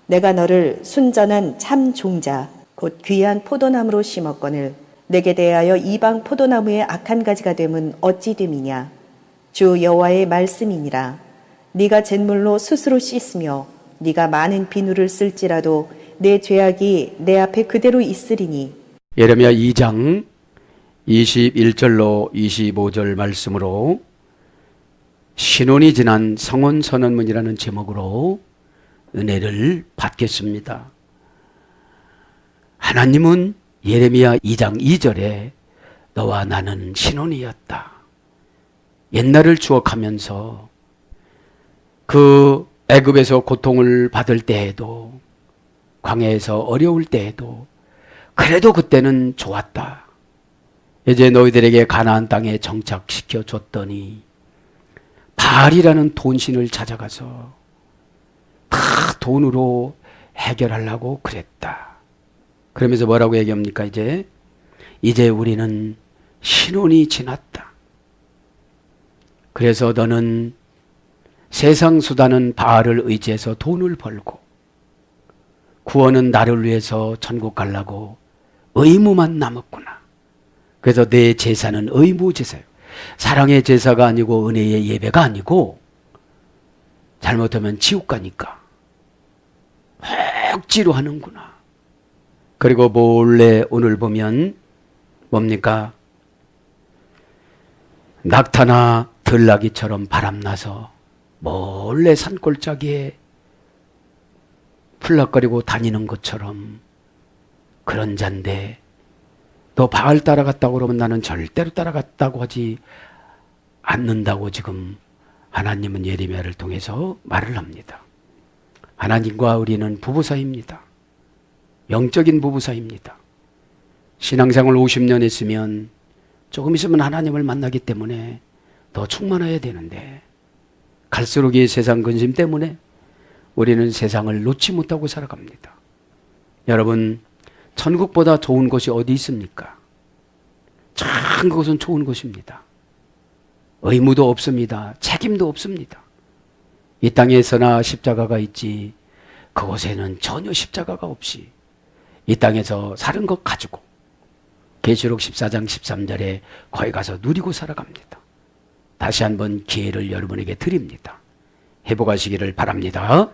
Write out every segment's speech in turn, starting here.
내가 너를 순전한 참 종자 곧 귀한 포도나무로 심었거늘 내게 대하여 이방 포도나무의 악한 가지가 됨은 어찌 됨이냐. 주 여호와의 말씀이니라. 네가 잿물로 스스로 씻으며 네가 많은 비누를 쓸지라도 내 죄악이 내 앞에 그대로 있으리니. 예레미야 2장 21절로 25절 말씀으로 신혼이 지난 성원 선언문이라는 제목으로 은혜를 받겠습니다. 하나님은 예레미야 2장 2절에 너와 나는 신혼이었다. 옛날을 추억하면서 그 애굽에서 고통을 받을 때에도 광야에서 어려울 때에도 그래도 그때는 좋았다. 이제 너희들에게 가나안 땅에 정착시켜 줬더니 바알이라는 돈신을 찾아가서 다 돈으로 해결하려고 그랬다. 그러면서 뭐라고 얘기합니까? 이제 우리는 신혼이 지났다. 그래서 너는 세상 수단은 바알을 의지해서 돈을 벌고 구원은 나를 위해서 천국 가려고 의무만 남았구나. 그래서 내 제사는 의무 제사예요. 사랑의 제사가 아니고 은혜의 예배가 아니고 잘못하면 지옥 가니까 억지로 하는구나. 그리고 몰래 오늘 보면 뭡니까? 낙타나 들나귀처럼 바람나서 몰래 산골짜기에 풀락거리고 다니는 것처럼 그런 잔데 너 바알 따라갔다고 그러면 나는 절대로 따라갔다고 하지 않는다고 지금 하나님은 예레미야를 통해서 말을 합니다. 하나님과 우리는 부부 사이입니다. 영적인 부부 사이입니다. 신앙생활 50년 했으면 조금 있으면 하나님을 만나기 때문에 더 충만해야 되는데 갈수록 이 세상 근심 때문에 우리는 세상을 놓지 못하고 살아갑니다. 여러분, 천국보다 좋은 곳이 어디 있습니까? 참 그것은 좋은 곳입니다. 의무도 없습니다. 책임도 없습니다. 이 땅에서나 십자가가 있지 그곳에는 전혀 십자가가 없이 이 땅에서 사는 것 가지고 계시록 14장 13절에 거기 가서 누리고 살아갑니다. 다시 한번 기회를 여러분에게 드립니다. 회복하시기를 바랍니다.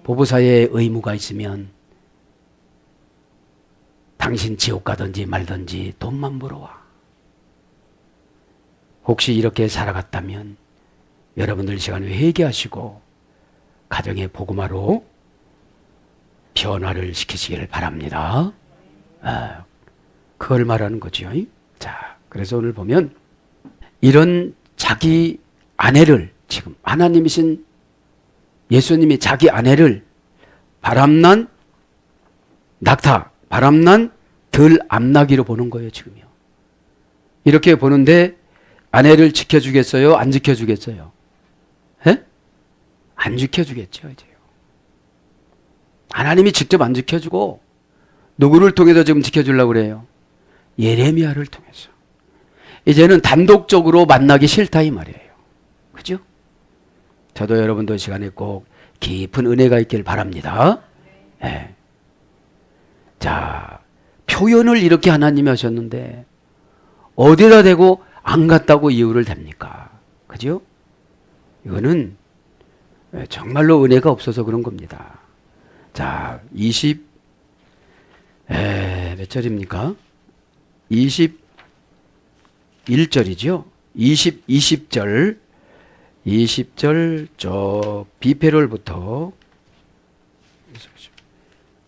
부부사이에 의무가 있으면 당신 지옥 가든지 말든지 돈만 벌어와. 혹시 이렇게 살아갔다면 여러분들 시간에 회개하시고 가정의 복음화로 변화를 시키시기를 바랍니다. 그걸 말하는 거죠. 자, 그래서 오늘 보면 이런 자기 아내를 지금 하나님이신 예수님이 자기 아내를 바람난 낙타, 바람난 들 암나기로 보는 거예요, 지금요. 이렇게 보는데 아내를 지켜주겠어요? 안 지켜주겠어요? 에? 안 지켜주겠죠, 이제요. 하나님이 직접 안 지켜주고 누구를 통해서 지금 지켜주려고 그래요? 예레미야를 통해서. 이제는 단독적으로 만나기 싫다 이 말이에요. 그죠? 저도 여러분도 시간에 꼭 깊은 은혜가 있길 바랍니다. 네. 자, 표현을 이렇게 하나님이 하셨는데 어디다 대고 안 갔다고 이유를 댑니까? 그죠? 이거는 정말로 은혜가 없어서 그런 겁니다. 자, 몇 절입니까? 21절이죠. 20절 저 비페롤부터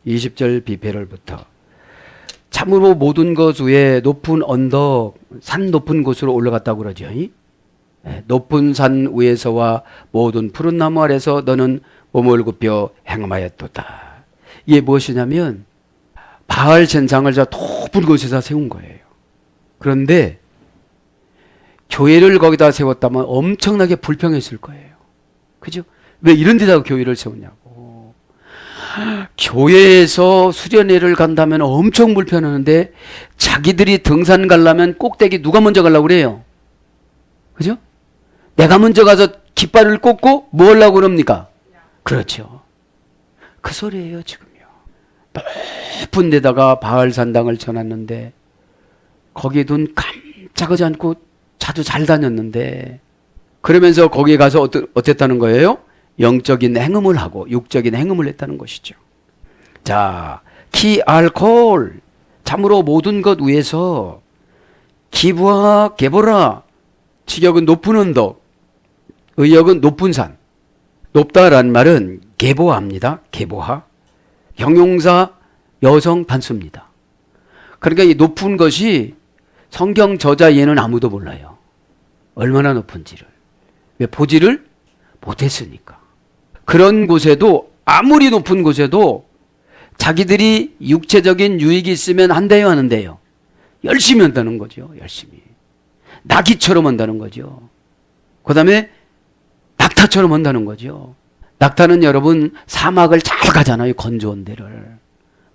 20절 비페롤부터 참으로 모든 것 위에 높은 언덕, 산 높은 곳으로 올라갔다고 그러죠. 높은 산 위에서와 모든 푸른 나무 아래서 너는 몸을 굽혀 행함하였도다. 이게 무엇이냐면 바알 전상을 저 높은 곳에서 세운 거예요. 그런데 교회를 거기다 세웠다면 엄청나게 불평했을 거예요. 그죠? 왜 이런 데다가 교회를 세우냐고. 교회에서 수련회를 간다면 엄청 불편하는데 자기들이 등산 가려면 꼭대기 누가 먼저 가려고 그래요? 그죠? 내가 먼저 가서 깃발을 꽂고 뭐 하려고 그럽니까? 그렇죠. 그 소리예요 지금요. 높은 데다가 바알 산당을 쳐놨는데 거기에 눈 깜짝하지 않고 자주 잘 다녔는데 그러면서 거기에 가서 어땠다는 거예요? 영적인 행음을 하고 육적인 행음을 했다는 것이죠. 자, 키알콜 참으로 모든 것 위에서 기부하 게보라 지격은 높은 언덕 의역은 높은 산. 높다란 말은 게보하입니다. 게보하. 형용사 여성 단수입니다. 그러니까 이 높은 것이 성경 저자에는 아무도 몰라요. 얼마나 높은지를. 왜? 보지를 못했으니까. 그런 곳에도 아무리 높은 곳에도 자기들이 육체적인 유익이 있으면 한대요 하는데요. 열심히 한다는 거죠. 열심히. 나귀처럼 한다는 거죠. 그 다음에 낙타처럼 한다는 거죠. 낙타는 여러분 사막을 잘 가잖아요. 건조한 데를.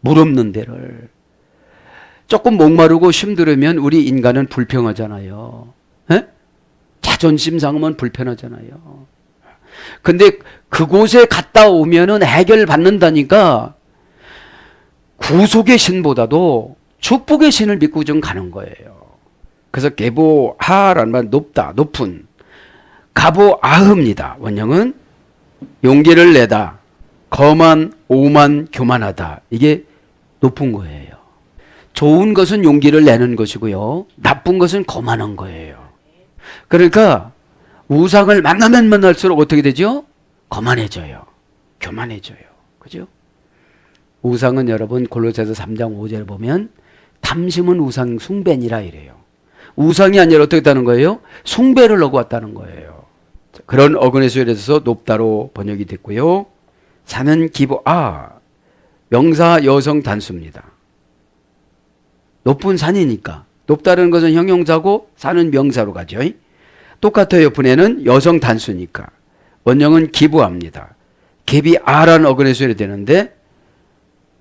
물 없는 데를. 조금 목마르고 힘들으면 우리 인간은 불평하잖아요. 에? 자존심 상하면 불편하잖아요. 근데 그곳에 갔다 오면은 해결받는다니까 구속의 신보다도 축복의 신을 믿고 좀 가는 거예요. 그래서 게보하라는 말 높다, 높은. 가보아흐입니다. 원형은 용기를 내다, 거만, 오만, 교만하다. 이게 높은 거예요. 좋은 것은 용기를 내는 것이고요. 나쁜 것은 거만한 거예요. 그러니까 우상을 만나면 만날수록 어떻게 되죠? 거만해져요. 교만해져요. 그죠? 우상은 여러분 골로새서 3장 5절에 보면 탐심은 우상 숭배니라 이래요. 우상이 아니라 어떻게 했다는 거예요? 숭배를 하고 왔다는 거예요. 그런 어근의 수열에서 높다로 번역이 됐고요. 산은 명사 여성 단수입니다. 높은 산이니까 높다는 것은 형용사고 산은 명사로 가죠. 똑같아요. 분해는 여성 단수니까 원형은 기부합니다. 개비아라는 어근의 수열이 되는데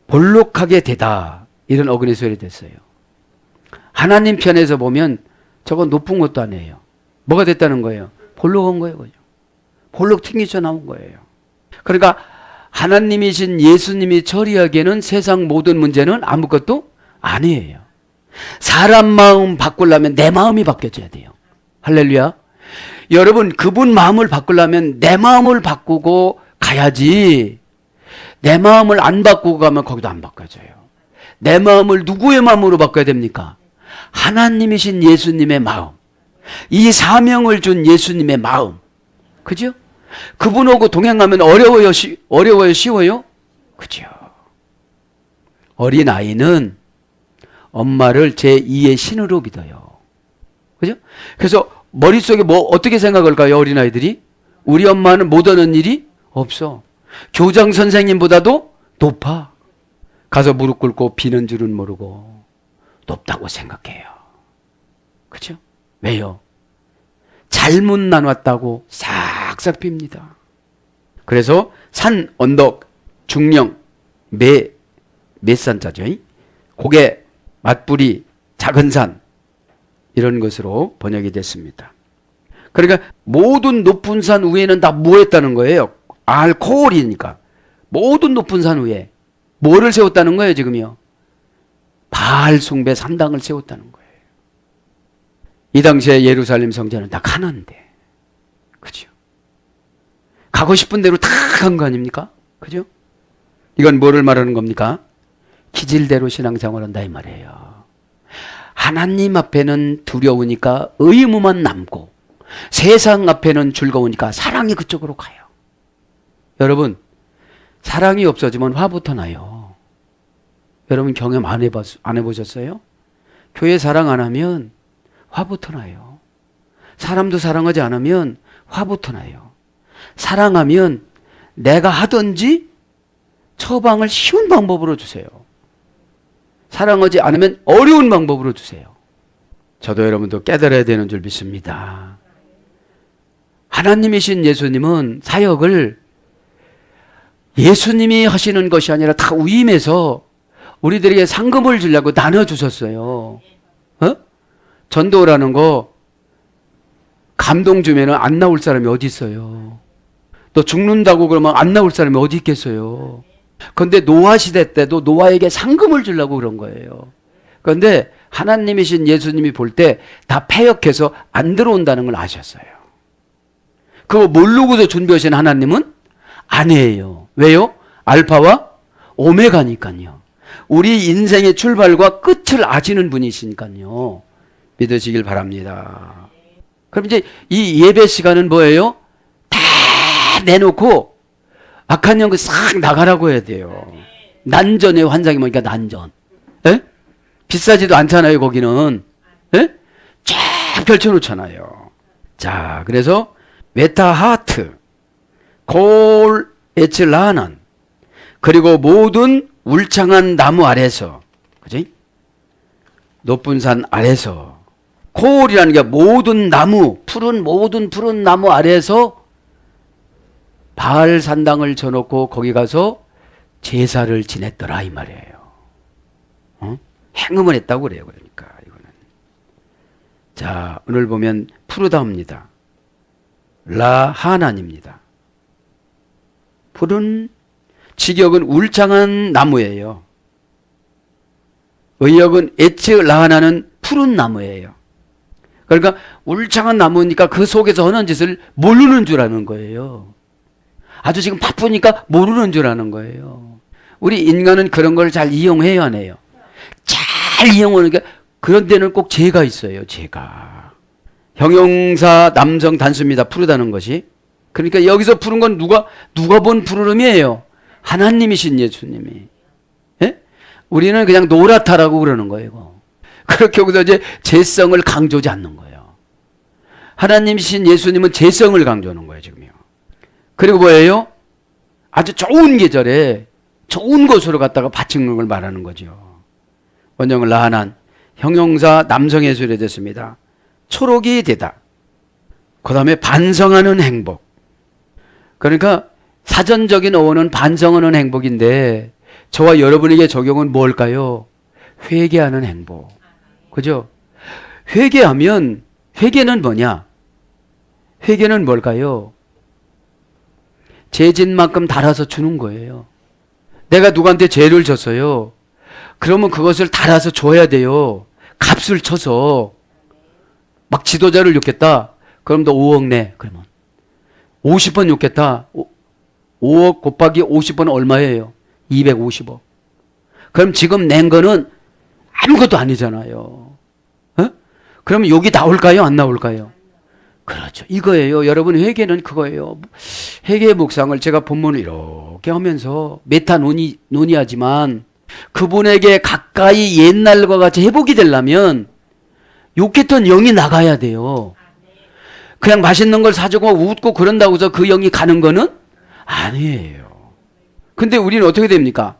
볼록하게 되다 이런 어근의 수열이 됐어요. 하나님 편에서 보면 저건 높은 것도 아니에요. 뭐가 됐다는 거예요? 볼록한 거예요. 그죠? 볼록 튕기쳐 나온 거예요. 그러니까 하나님이신 예수님이 처리하기에는 세상 모든 문제는 아무것도 아니에요. 사람 마음 바꾸려면 내 마음이 바뀌어져야 돼요. 할렐루야. 여러분 그분 마음을 바꾸려면 내 마음을 바꾸고 가야지. 내 마음을 안 바꾸고 가면 거기도 안 바꿔져요. 내 마음을 누구의 마음으로 바꿔야 됩니까? 하나님이신 예수님의 마음. 이 사명을 준 예수님의 마음. 그죠? 그분하고 동행하면 어려워요? 쉬워요? 그죠? 어린아이는 엄마를 제2의 신으로 믿어요. 그죠? 그래서 머릿속에 어떻게 생각할까요? 어린아이들이? 우리 엄마는 못 하는 일이 없어. 교장 선생님보다도 높아. 가서 무릎 꿇고 비는 줄은 모르고 높다고 생각해요. 그죠? 왜요? 잘못 나눴다고 싹싹 빕니다. 그래서 산, 언덕, 중령, 맷산자죠. 고개, 맞부리, 작은 산 이런 것으로 번역이 됐습니다. 그러니까 모든 높은 산 위에는 다 뭐 했다는 거예요? 알코올이니까 모든 높은 산 위에 뭐를 세웠다는 거예요 지금요? 바알 숭배 산당을 세웠다는 거예요. 이 당시에 예루살렘 성전은 다 가난한데 그죠? 가고 싶은 대로 다 간 거 아닙니까? 그죠? 이건 뭐를 말하는 겁니까? 기질대로 신앙생활을 한다 이 말이에요. 하나님 앞에는 두려우니까 의무만 남고 세상 앞에는 즐거우니까 사랑이 그쪽으로 가요. 여러분 사랑이 없어지면 화부터 나요. 여러분 경험 안 해보셨어요? 교회 사랑 안 하면 화부터 나요. 사람도 사랑하지 않으면 화부터 나요. 사랑하면 내가 하든지 처방을 쉬운 방법으로 주세요. 사랑하지 않으면 어려운 방법으로 주세요. 저도 여러분도 깨달아야 되는 줄 믿습니다. 하나님이신 예수님은 사역을 예수님이 하시는 것이 아니라 다 위임해서 우리들에게 상급을 주려고 나눠주셨어요. 전도라는 거 감동 주면 안 나올 사람이 어디 있어요? 또 죽는다고 그러면 안 나올 사람이 어디 있겠어요? 그런데 노아 시대 때도 노아에게 상금을 주려고 그런 거예요. 그런데 하나님이신 예수님이 볼 때 다 패역해서 안 들어온다는 걸 아셨어요. 그거 모르고서 준비하신 하나님은 아니에요. 왜요? 알파와 오메가니까요. 우리 인생의 출발과 끝을 아시는 분이시니까요. 믿으시길 바랍니다. 그럼 이제 이 예배 시간은 뭐예요? 다 내놓고 악한 영그 싹 나가라고 해야 돼요. 난전의 환상이 뭐니까 난전. 에? 비싸지도 않잖아요, 거기는. 에? 쫙 펼쳐놓잖아요. 자, 그래서 메타하트, 콜 에츠라난, 그리고 모든 울창한 나무 아래서, 그지? 높은 산 아래서, 콜이라는 게 모든 나무, 모든 푸른 나무 아래서 바알 산당을 쳐놓고 거기 가서 제사를 지냈더라 이 말이에요. 어? 행음을 했다고 그래요. 그러니까 이거는. 자, 오늘 보면 푸르다입니다. 라하난입니다. 푸른 직역은 울창한 나무예요. 의역은 에츠 라하나는 푸른 나무예요. 그러니까 울창한 나무니까 그 속에서 하는 짓을 모르는 줄 아는 거예요. 아주 지금 바쁘니까 모르는 줄 아는 거예요. 우리 인간은 그런 걸 잘 이용해야 하네요. 잘 이용하는 게 그런 데는 꼭 죄가 있어요. 죄가. 형용사 남성 단수입니다. 푸르다는 것이. 그러니까 여기서 푸른 건 누가 본 푸르름이에요. 하나님이신 예수님이. 예? 우리는 그냥 노랗다라고 그러는 거예요. 그렇게 여기서 이제 죄성을 강조하지 않는 거예요. 하나님이신 예수님은 죄성을 강조하는 거예요, 지금요. 그리고 뭐예요? 아주 좋은 계절에 좋은 곳으로 갔다가 바치는 걸 말하는 거죠. 원형은 라하난, 형용사 남성의 소리 됐습니다. 초록이 되다. 그 다음에 반성하는 행복. 그러니까 사전적인 어원은 반성하는 행복인데 저와 여러분에게 적용은 뭘까요? 회개하는 행복. 그죠? 회개하면, 회개는 뭐냐? 회개는 뭘까요? 죄진 만큼 달아서 주는 거예요. 내가 누구한테 죄를 졌어요. 그러면 그것을 달아서 줘야 돼요. 값을 쳐서. 막 지도자를 욕했다. 그럼 너 5억 내. 그러면 50번 욕했다. 5억 곱하기 50번 얼마예요? 250억. 그럼 지금 낸 거는 아무것도 아니잖아요. 어? 그러면 욕이 나올까요? 안 나올까요? 그렇죠. 이거예요. 여러분 회개는 그거예요. 회개의 묵상을 제가 본문을 이렇게 하면서 메타 논의하지만 그분에게 가까이 옛날과 같이 회복이 되려면 욕했던 영이 나가야 돼요. 그냥 맛있는 걸 사주고 웃고 그런다고 해서 그 영이 가는 거는 아니에요. 근데 우리는 어떻게 됩니까?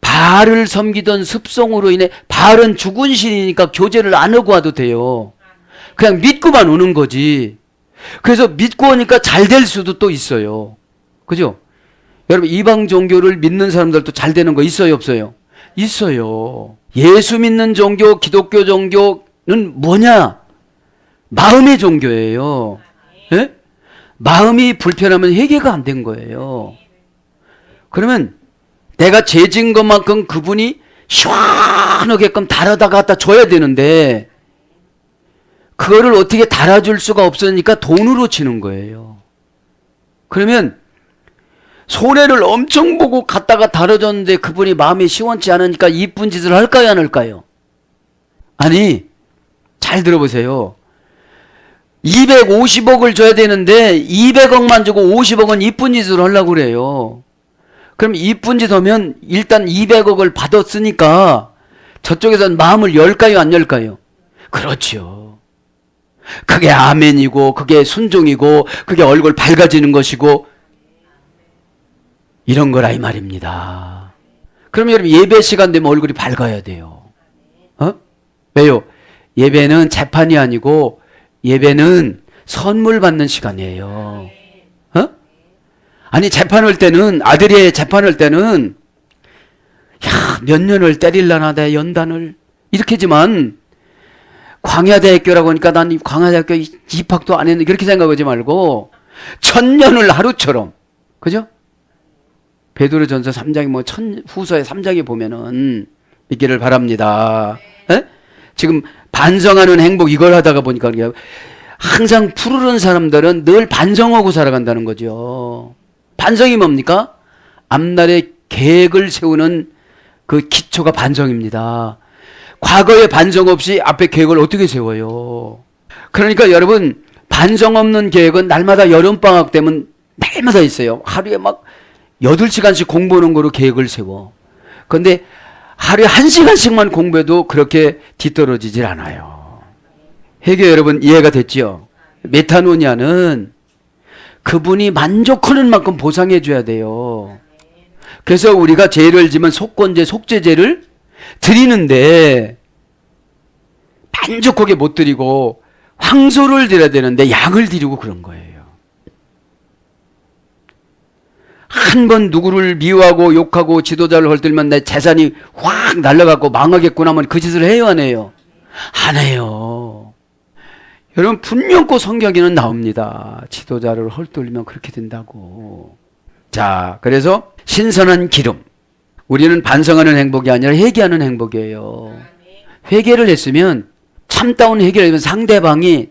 바알을 섬기던 습성으로 인해 바알은 죽은 신이니까 교제를 안 하고 와도 돼요. 그냥 믿고만 오는 거지. 그래서 믿고 오니까 잘 될 수도 또 있어요. 그죠? 여러분 이방 종교를 믿는 사람들도 잘 되는 거 있어요 없어요? 있어요. 예수 믿는 종교, 기독교 종교는 뭐냐? 마음의 종교예요. 예? 마음이 불편하면 회개가 안 된 거예요. 그러면 내가 죄진 것만큼 그분이 시원하게끔 달아다 갖다 줘야 되는데 그거를 어떻게 달아줄 수가 없으니까 돈으로 치는 거예요. 그러면 손해를 엄청 보고 갖다가 달아줬는데 그분이 마음이 시원치 않으니까 이쁜 짓을 할까요 안 할까요? 아니 잘 들어보세요. 250억을 줘야 되는데 200억만 주고 50억은 이쁜 짓을 하려고 그래요. 그럼 이쁜 짓 하면 일단 200억을 받았으니까 저쪽에서는 마음을 열까요 안 열까요? 그렇죠. 그게 아멘이고 그게 순종이고 그게 얼굴 밝아지는 것이고 이런 거라 이 말입니다. 그럼 여러분 예배 시간 되면 얼굴이 밝아야 돼요. 어? 왜요? 예배는 재판이 아니고 예배는 선물 받는 시간이에요. 어? 아니 재판할 때는 아들이 재판할 때는 야, 몇 년을 때릴라나 내 연단을 이렇게 하지만 광야대학교라고 하니까 난 광야대학교 입학도 안 했는데 그렇게 생각하지 말고 1000년을 하루처럼 그죠? 베드로전서 3장에 뭐 후서의 3장에 보면은 있기를 바랍니다. 에? 지금 반성하는 행복 이걸 하다가 보니까 항상 푸르른 사람들은 늘 반성하고 살아간다는 거죠. 반성이 뭡니까? 앞날에 계획을 세우는 그 기초가 반성입니다. 과거에 반성 없이 앞에 계획을 어떻게 세워요? 그러니까 여러분, 반성 없는 계획은 날마다 여름방학 되면 날마다 있어요. 하루에 막 8시간씩 공부하는 거로 계획을 세워. 그런데 하루에 1시간씩만 공부해도 그렇게 뒤떨어지질 않아요. 해결 여러분 이해가 됐죠? 메타노니아는 그분이 만족하는 만큼 보상해 줘야 돼요. 그래서 우리가 죄를 지면 속건제, 속죄제를 드리는데 만족하게 못 드리고 황소를 드려야 되는데 양을 드리고 그런 거예요. 한 번 누구를 미워하고 욕하고 지도자를 헐들면 내 재산이 확 날아가고 망하겠구나 하면 그 짓을 해요, 안 해요? 안 해요. 여러분 분명코 성경에는 나옵니다. 지도자를 헐뜯으면 그렇게 된다고. 자, 그래서 신선한 기름. 우리는 반성하는 행복이 아니라 회개하는 행복이에요. 회개를 했으면 참다운 회개를 하면 상대방이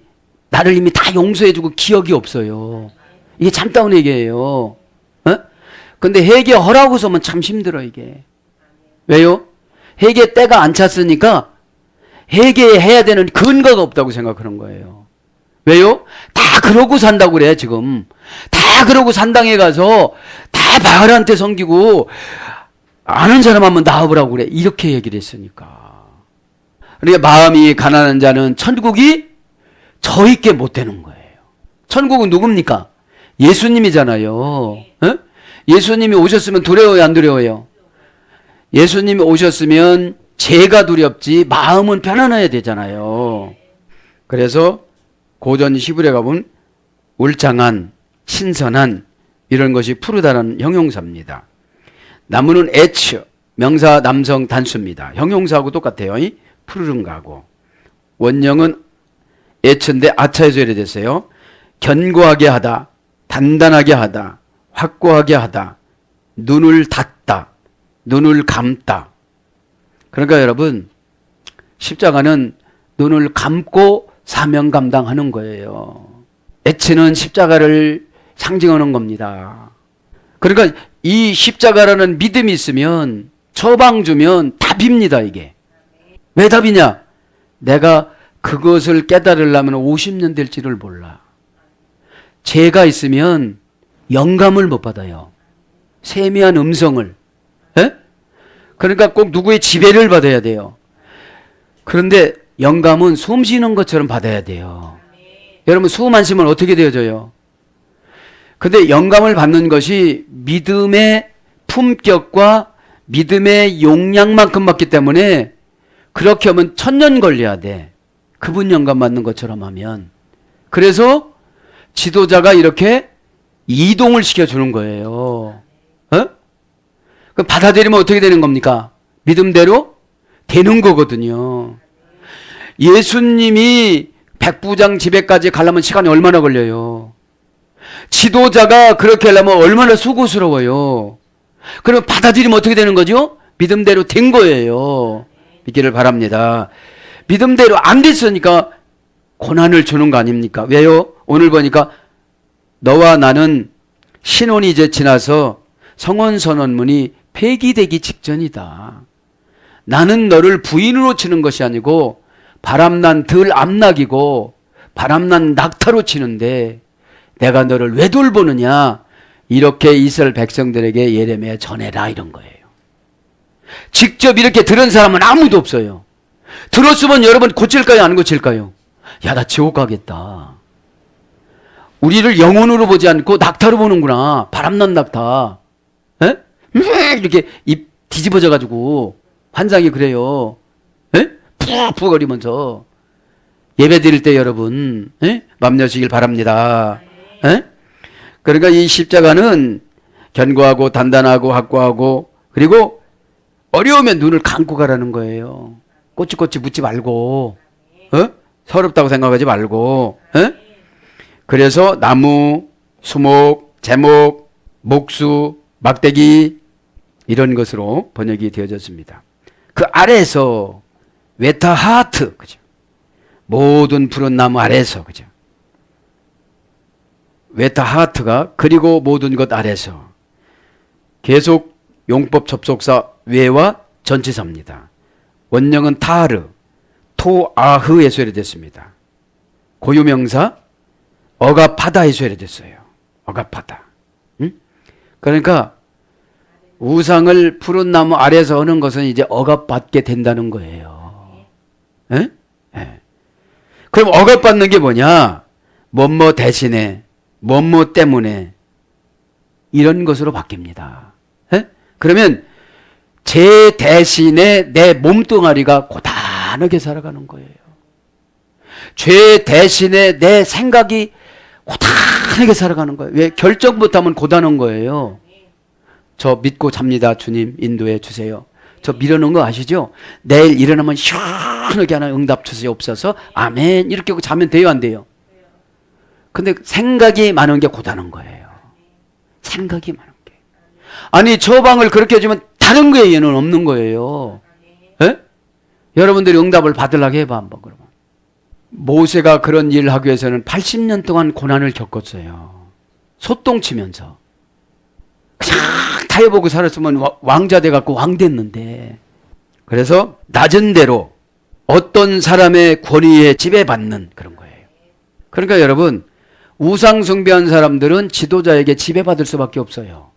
나를 이미 다 용서해주고 기억이 없어요. 이게 참다운 회개예요. 근데 회개하라고 하면 참 힘들어 이게. 왜요? 회개 때가 안 찼으니까 회개해야 되는 근거가 없다고 생각하는 거예요. 왜요? 다 그러고 산다고 그래 지금. 다 그러고 산당에 가서 다 바알한테 섬기고 아는 사람 한번 나와보라고 그래. 이렇게 얘기를 했으니까. 그러니까 마음이 가난한 자는 천국이 저 있게 못 되는 거예요. 천국은 누굽니까? 예수님이잖아요. 에? 예수님이 오셨으면 두려워요, 안 두려워요? 예수님이 오셨으면 죄가 두렵지 마음은 편안해야 되잖아요. 그래서 고전 히브리에 가보면 울창한, 신선한 이런 것이 푸르다는 형용사입니다. 나무는 에츠, 명사 남성 단수입니다. 형용사하고 똑같아요. 푸르른 거하고. 원형은 에츠인데 아차에서 이래됐어요. 견고하게 하다, 단단하게 하다, 확고하게 하다, 눈을 닫다, 눈을 감다. 그러니까 여러분, 십자가는 눈을 감고 사명 감당하는 거예요. 에츠는 십자가를 상징하는 겁니다. 그러니까 이 십자가라는 믿음이 있으면 처방 주면 답입니다, 이게. 왜 답이냐? 내가 그것을 깨달으려면 50년 될지를 몰라. 죄가 있으면 영감을 못 받아요. 세미한 음성을. 에? 그러니까 꼭 누구의 지배를 받아야 돼요. 그런데 영감은 숨 쉬는 것처럼 받아야 돼요. 여러분 숨 안 쉬면 어떻게 되어져요? 근데 영감을 받는 것이 믿음의 품격과 믿음의 용량만큼 받기 때문에 그렇게 하면 1000년 걸려야 돼. 그분 영감 받는 것처럼 하면. 그래서 지도자가 이렇게 이동을 시켜주는 거예요. 그럼 받아들이면 어떻게 되는 겁니까? 믿음대로 되는 거거든요. 예수님이 백부장 집에까지 가려면 시간이 얼마나 걸려요? 지도자가 그렇게 하려면 얼마나 수고스러워요. 그럼 받아들이면 어떻게 되는 거죠? 믿음대로 된 거예요. 믿기를 바랍니다. 믿음대로 안 됐으니까 고난을 주는 거 아닙니까? 왜요? 오늘 보니까 너와 나는 신혼이 이제 지나서 성혼선언문이 폐기되기 직전이다. 나는 너를 부인으로 치는 것이 아니고 바람난 들 암낙이고 바람난 낙타로 치는데 내가 너를 왜 돌보느냐. 이렇게 이스라엘 백성들에게 예레미야 전해라 이런 거예요. 직접 이렇게 들은 사람은 아무도 없어요. 들었으면 여러분 고칠까요 안 고칠까요? 야, 나 지옥 가겠다. 우리를 영혼으로 보지 않고 낙타로 보는구나. 바람난 낙타. 에? 이렇게 입 뒤집어져 가지고 환상이 그래요. 에? 푹푹 거리면서 예배 드릴 때 여러분 맘 여시길 바랍니다. 에? 그러니까 이 십자가는 견고하고 단단하고 확고하고 그리고 어려우면 눈을 감고 가라는 거예요. 꼬치꼬치 묻지 말고 서럽다고 생각하지 말고. 그래서 나무, 수목, 제목, 목수, 막대기 이런 것으로 번역이 되어졌습니다. 그 아래에서 웨타하트, 그죠? 모든 푸른 나무 아래에서, 그죠? 웨타하트가 그리고 모든 것 아래에서 계속 용법 접속사 외와 전치사입니다. 원형은 타르, 토아흐에 소개됐습니다. 고유명사 어가파다에 소개됐어요. 어가파다. 응? 그러니까 우상을 푸른 나무 아래에서 하는 것은 이제 억압받게 된다는 거예요. 예? 예. 그럼 억압받는 게 뭐냐? 뭐뭐 대신에, 뭐뭐 때문에 이런 것으로 바뀝니다. 예? 그러면 제 대신에 내 몸뚱아리가 고단하게 살아가는 거예요. 죄 대신에 내 생각이 고단하게 살아가는 거예요. 왜? 결정 못하면 고단한 거예요. 저 믿고 잡니다. 주님 인도해 주세요. 저 미루는 거 아시죠? 내일 일어나면 시원하게 하나 응답 주시옵소서. 아멘. 이렇게 하고 자면 돼요, 안 돼요? 근데 생각이 많은 게 고단한 거예요. 생각이 많은 게. 아니 처방을 그렇게 해주면 다른 거에 얘는 없는 거예요. 예? 여러분들이 응답을 받으려고 해봐 한번 그러면. 모세가 그런 일을 하기 위해서는 80년 동안 고난을 겪었어요. 소똥치면서. 그냥 다 해보고 살았으면 왕자 돼갖고 왕 됐는데. 그래서 낮은 대로 어떤 사람의 권위에 지배받는 그런 거예요. 그러니까 여러분 우상 숭배한 사람들은 지도자에게 지배받을 수밖에 없어요.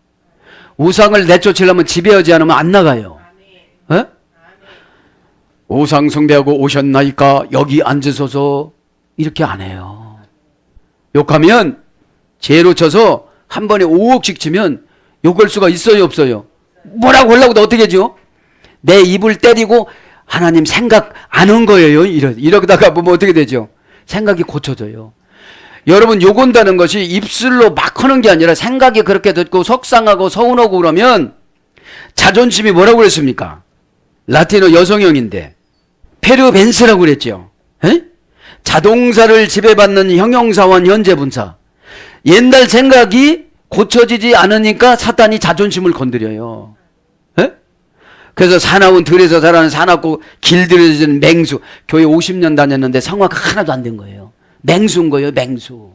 우상을 내쫓으려면 지배하지 않으면 안 나가요. 에? 우상 숭배하고 오셨나이까 여기 앉으소서 이렇게 안 해요. 욕하면 죄로 쳐서 한 번에 5억씩 치면 욕할 수가 있어요 없어요? 뭐라고 하려고 어떻게 하죠? 내 입을 때리고 하나님 생각 안 한 거예요. 이러다가 보면 어떻게 되죠? 생각이 고쳐져요. 여러분 욕한다는 것이 입술로 막 하는 게 아니라 생각이 그렇게 듣고 속상하고 서운하고 그러면 자존심이 뭐라고 그랬습니까? 라틴어 여성형인데 페르벤스라고 그랬죠. 에? 자동사를 지배받는 형용사와 현재분사. 옛날 생각이 고쳐지지 않으니까 사탄이 자존심을 건드려요. 에? 그래서 사나운 들에서 자라는 사납고 길들여진 맹수. 교회 50년 다녔는데 성화가 하나도 안 된 거예요. 맹수인 거예요, 맹수.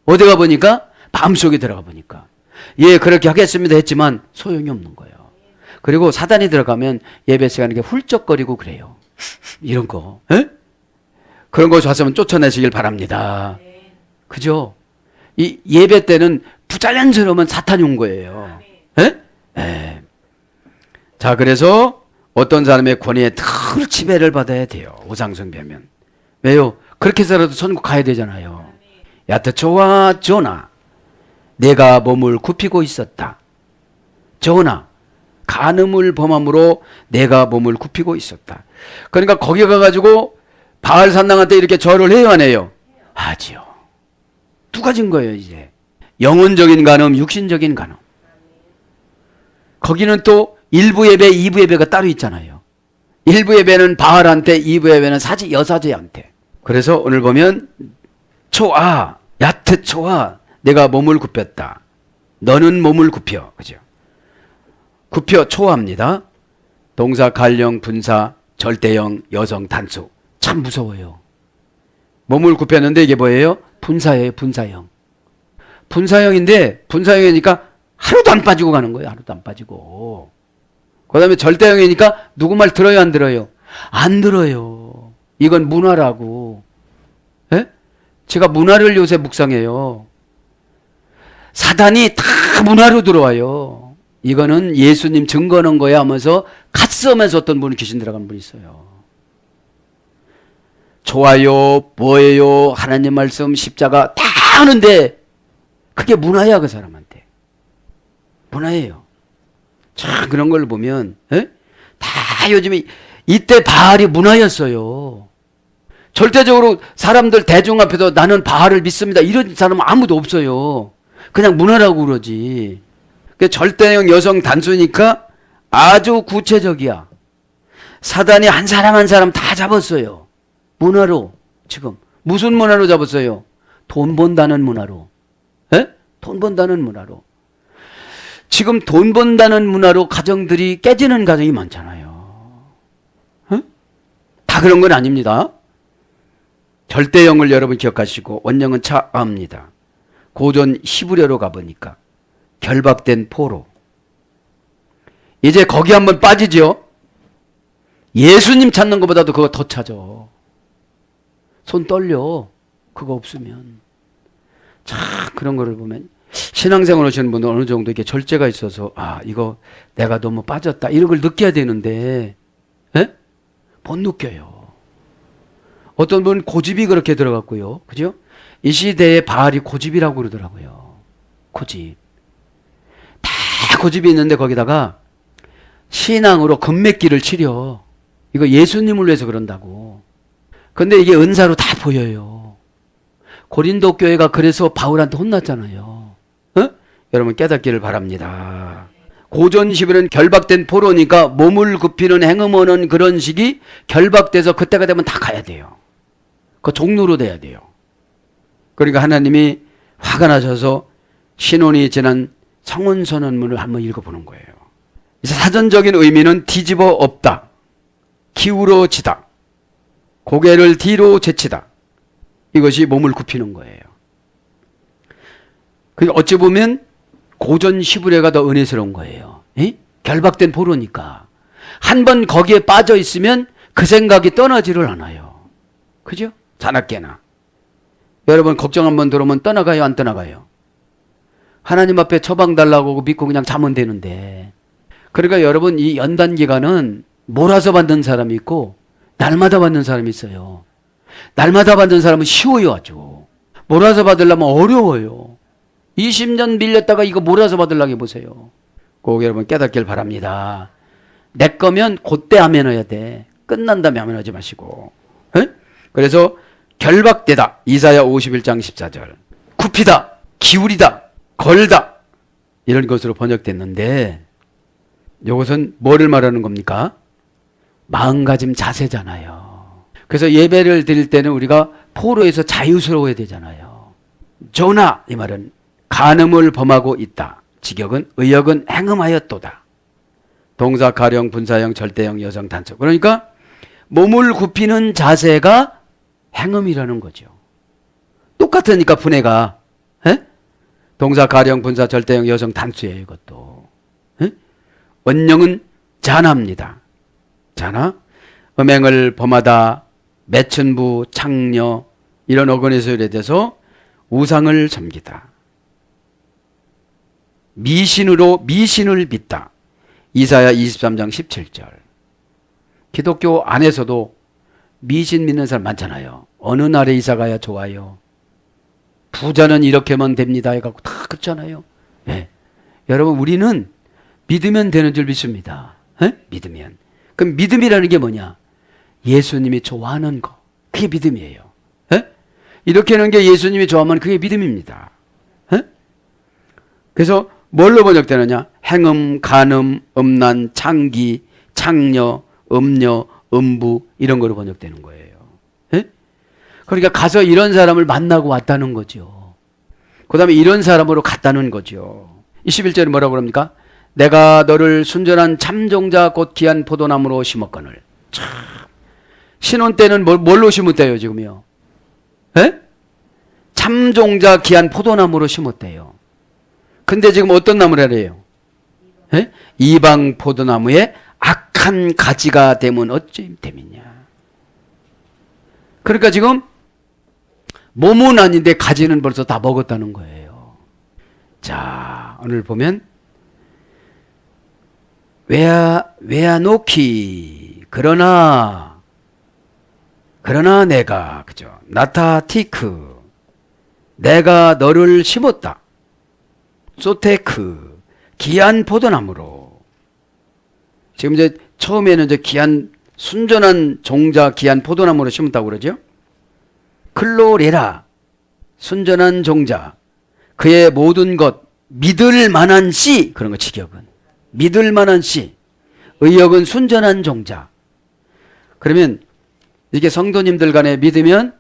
어디 가 보니까 마음속에 들어가 보니까 예 그렇게 하겠습니다 했지만 소용이 없는 거예요. 그리고 사단이 들어가면 예배 시간에 훌쩍거리고 그래요. 이런 거. 에? 그런 거 좋았으면 쫓아내시길 바랍니다. 그죠? 이 예배 때는 부자연스러우면 사탄이 온 거예요. 에? 에. 자 그래서 어떤 사람의 권위에 늘 지배를 받아야 돼요. 우상숭배하면. 왜요? 그렇게 해서라도 천국 가야 되잖아요. 야트초와 조나 내가 몸을 굽히고 있었다. 조나 간음을 범함으로 내가 몸을 굽히고 있었다. 그러니까 거기 가가지고 바알 산당한테 이렇게 절을 해요 안 해요? 하지요. 두 가지인 거예요 이제. 영혼적인 간음, 육신적인 간음. 거기는 또 일부 예배, 2부 예배가 따로 있잖아요. 일부 예배는 바알한테, 2부 예배는 여사제한테. 그래서 오늘 보면 초아, 야트 초아 내가 몸을 굽혔다. 너는 몸을 굽혀. 그죠? 굽혀 초아입니다. 동사 갈령, 분사, 절대형, 여성, 단수. 참 무서워요. 몸을 굽혔는데 이게 뭐예요? 분사예요, 분사형. 분사형인데 분사형이니까 하루도 안 빠지고 가는 거예요. 하루도 안 빠지고. 그 다음에 절대형이니까 누구 말 들어요, 안 들어요? 안 들어요. 이건 문화라고. 예? 제가 문화를 요새 묵상해요. 사단이 다 문화로 들어와요. 이거는 예수님 증거하는 거야 하면서 갓섬에서 어떤 분이 귀신 들어간 분이 있어요. 좋아요, 뭐예요, 하나님 말씀, 십자가 다 하는데 그게 문화야 그 사람한테. 문화예요. 참 그런 걸 보면 에? 다 요즘에 이때 바알이 문화였어요. 절대적으로 사람들 대중 앞에서 나는 바알을 믿습니다 이런 사람은 아무도 없어요. 그냥 문화라고 그러지. 절대형 여성 단수니까 아주 구체적이야. 사단이 한 사람 한 사람 다 잡았어요. 문화로. 지금 무슨 문화로 잡았어요? 돈 번다는 문화로. 에? 돈 번다는 문화로. 지금 돈 번다는 문화로 가정들이 깨지는 가정이 많잖아요. 응? 다 그런 건 아닙니다. 절대형을 여러분 기억하시고 원형은 차아입니다. 고전 히브리어로 가보니까 결박된 포로. 이제 거기 한번 빠지죠. 예수님 찾는 것보다도 그거 더 찾아. 손 떨려. 그거 없으면. 참 그런 거를 보면 신앙생활 하시는 분은 어느 정도 이렇게 절제가 있어서 이거 내가 너무 빠졌다 이런 걸 느껴야 되는데 못 느껴요. 어떤 분은 고집이 그렇게 들어갔고요. 그죠? 이 시대의 바알이 고집이라고 그러더라고요. 고집. 다 고집이 있는데 거기다가 신앙으로 금맥기를 치려. 이거 예수님을 위해서 그런다고. 근데 이게 은사로 다 보여요. 고린도 교회가 그래서 바울한테 혼났잖아요. 여러분 깨닫기를 바랍니다. 고전 시비는 결박된 포로니까 몸을 굽히는 행음하는 그런 식이 결박돼서 그때가 되면 다 가야 돼요. 그 종로로 돼야 돼요. 그러니까 하나님이 화가 나셔서 신혼이 지난 성혼선언문을 한번 읽어보는 거예요. 사전적인 의미는 뒤집어 엎다, 기울어지다, 고개를 뒤로 제치다. 이것이 몸을 굽히는 거예요. 그러니까 어찌 보면 고전 시브레가 더 은혜스러운 거예요. 결박된 포로니까. 한 번 거기에 빠져 있으면 그 생각이 떠나지를 않아요. 그죠? 자나깨나. 여러분 걱정 한번 들어오면 떠나가요, 안 떠나가요? 하나님 앞에 처방 달라고 믿고 그냥 자면 되는데. 그러니까 여러분 이 연단 기간은 몰아서 받는 사람이 있고 날마다 받는 사람이 있어요. 날마다 받는 사람은 쉬워요, 아주. 몰아서 받으려면 어려워요. 20년 밀렸다가 이거 몰아서 받으려고 해보세요. 꼭 여러분 깨닫길 바랍니다. 내 거면 그때 하면 해야 돼. 끝난 다음에 하면 하지 마시고. 그래서 결박되다. 이사야 51장 14절. 굽히다, 기울이다, 걸다. 이런 것으로 번역됐는데 이것은 뭐를 말하는 겁니까? 마음가짐 자세잖아요. 그래서 예배를 드릴 때는 우리가 포로에서 자유스러워야 되잖아요. 조나 이 말은 간음을 범하고 있다. 직역은 의역은 행음하였도다. 동사 가령 분사형 절대형 여성 단수. 그러니까 몸을 굽히는 자세가 행음이라는 거죠. 똑같으니까 분해가. 동사 가령 분사 절대형 여성 단수예요. 이것도. 원형은 자나입니다. 자나. 음행을 범하다, 매춘부, 창녀 이런 어근에서 유래돼서 우상을 섬기다. 미신으로 미신을 믿다. 이사야 23장 17절. 기독교 안에서도 미신 믿는 사람 많잖아요. 어느 날에 이사 가야 좋아요. 부자는 이렇게 하면 됩니다 해갖고 다 그렇잖아요. 여러분 우리는 믿으면 되는 줄 믿습니다. 믿으면. 그럼 믿음이라는 게 뭐냐? 예수님이 좋아하는 거. 그게 믿음이에요. 이렇게 하는 게 예수님이 좋아하면 그게 믿음입니다. 그래서 뭘로 번역되느냐? 행음, 간음, 음란, 창기, 창녀, 음녀, 음부 이런 거로 번역되는 거예요. 그러니까 가서 이런 사람을 만나고 왔다는 거죠. 그 다음에 이런 사람으로 갔다는 거죠. 21절에 뭐라고 그럽니까? 내가 너를 순전한 참종자 곧 귀한 포도나무로 심었거늘. 참. 신혼 때는 뭘로 심었대요 지금요? 참종자 귀한 포도나무로 심었대요. 근데 지금 어떤 나무라 그래요? 이방 포도나무에 악한 가지가 되면 어찌 됨이냐. 그러니까 지금 몸은 아닌데 가지는 벌써 다 먹었다는 거예요. 자, 오늘 보면 외아노키 그러나 내가 그죠? 나타티크 내가 너를 심었다. 소테크 귀한 포도나무로. 지금 이제 처음에는 이제 귀한 순전한 종자 귀한 포도나무로 심었다고 그러죠. 클로레라 순전한 종자 그의 모든 것 믿을 만한 씨 그런 거 직역은 믿을 만한 씨 의역은 순전한 종자. 그러면 이게 성도님들 간에 믿으면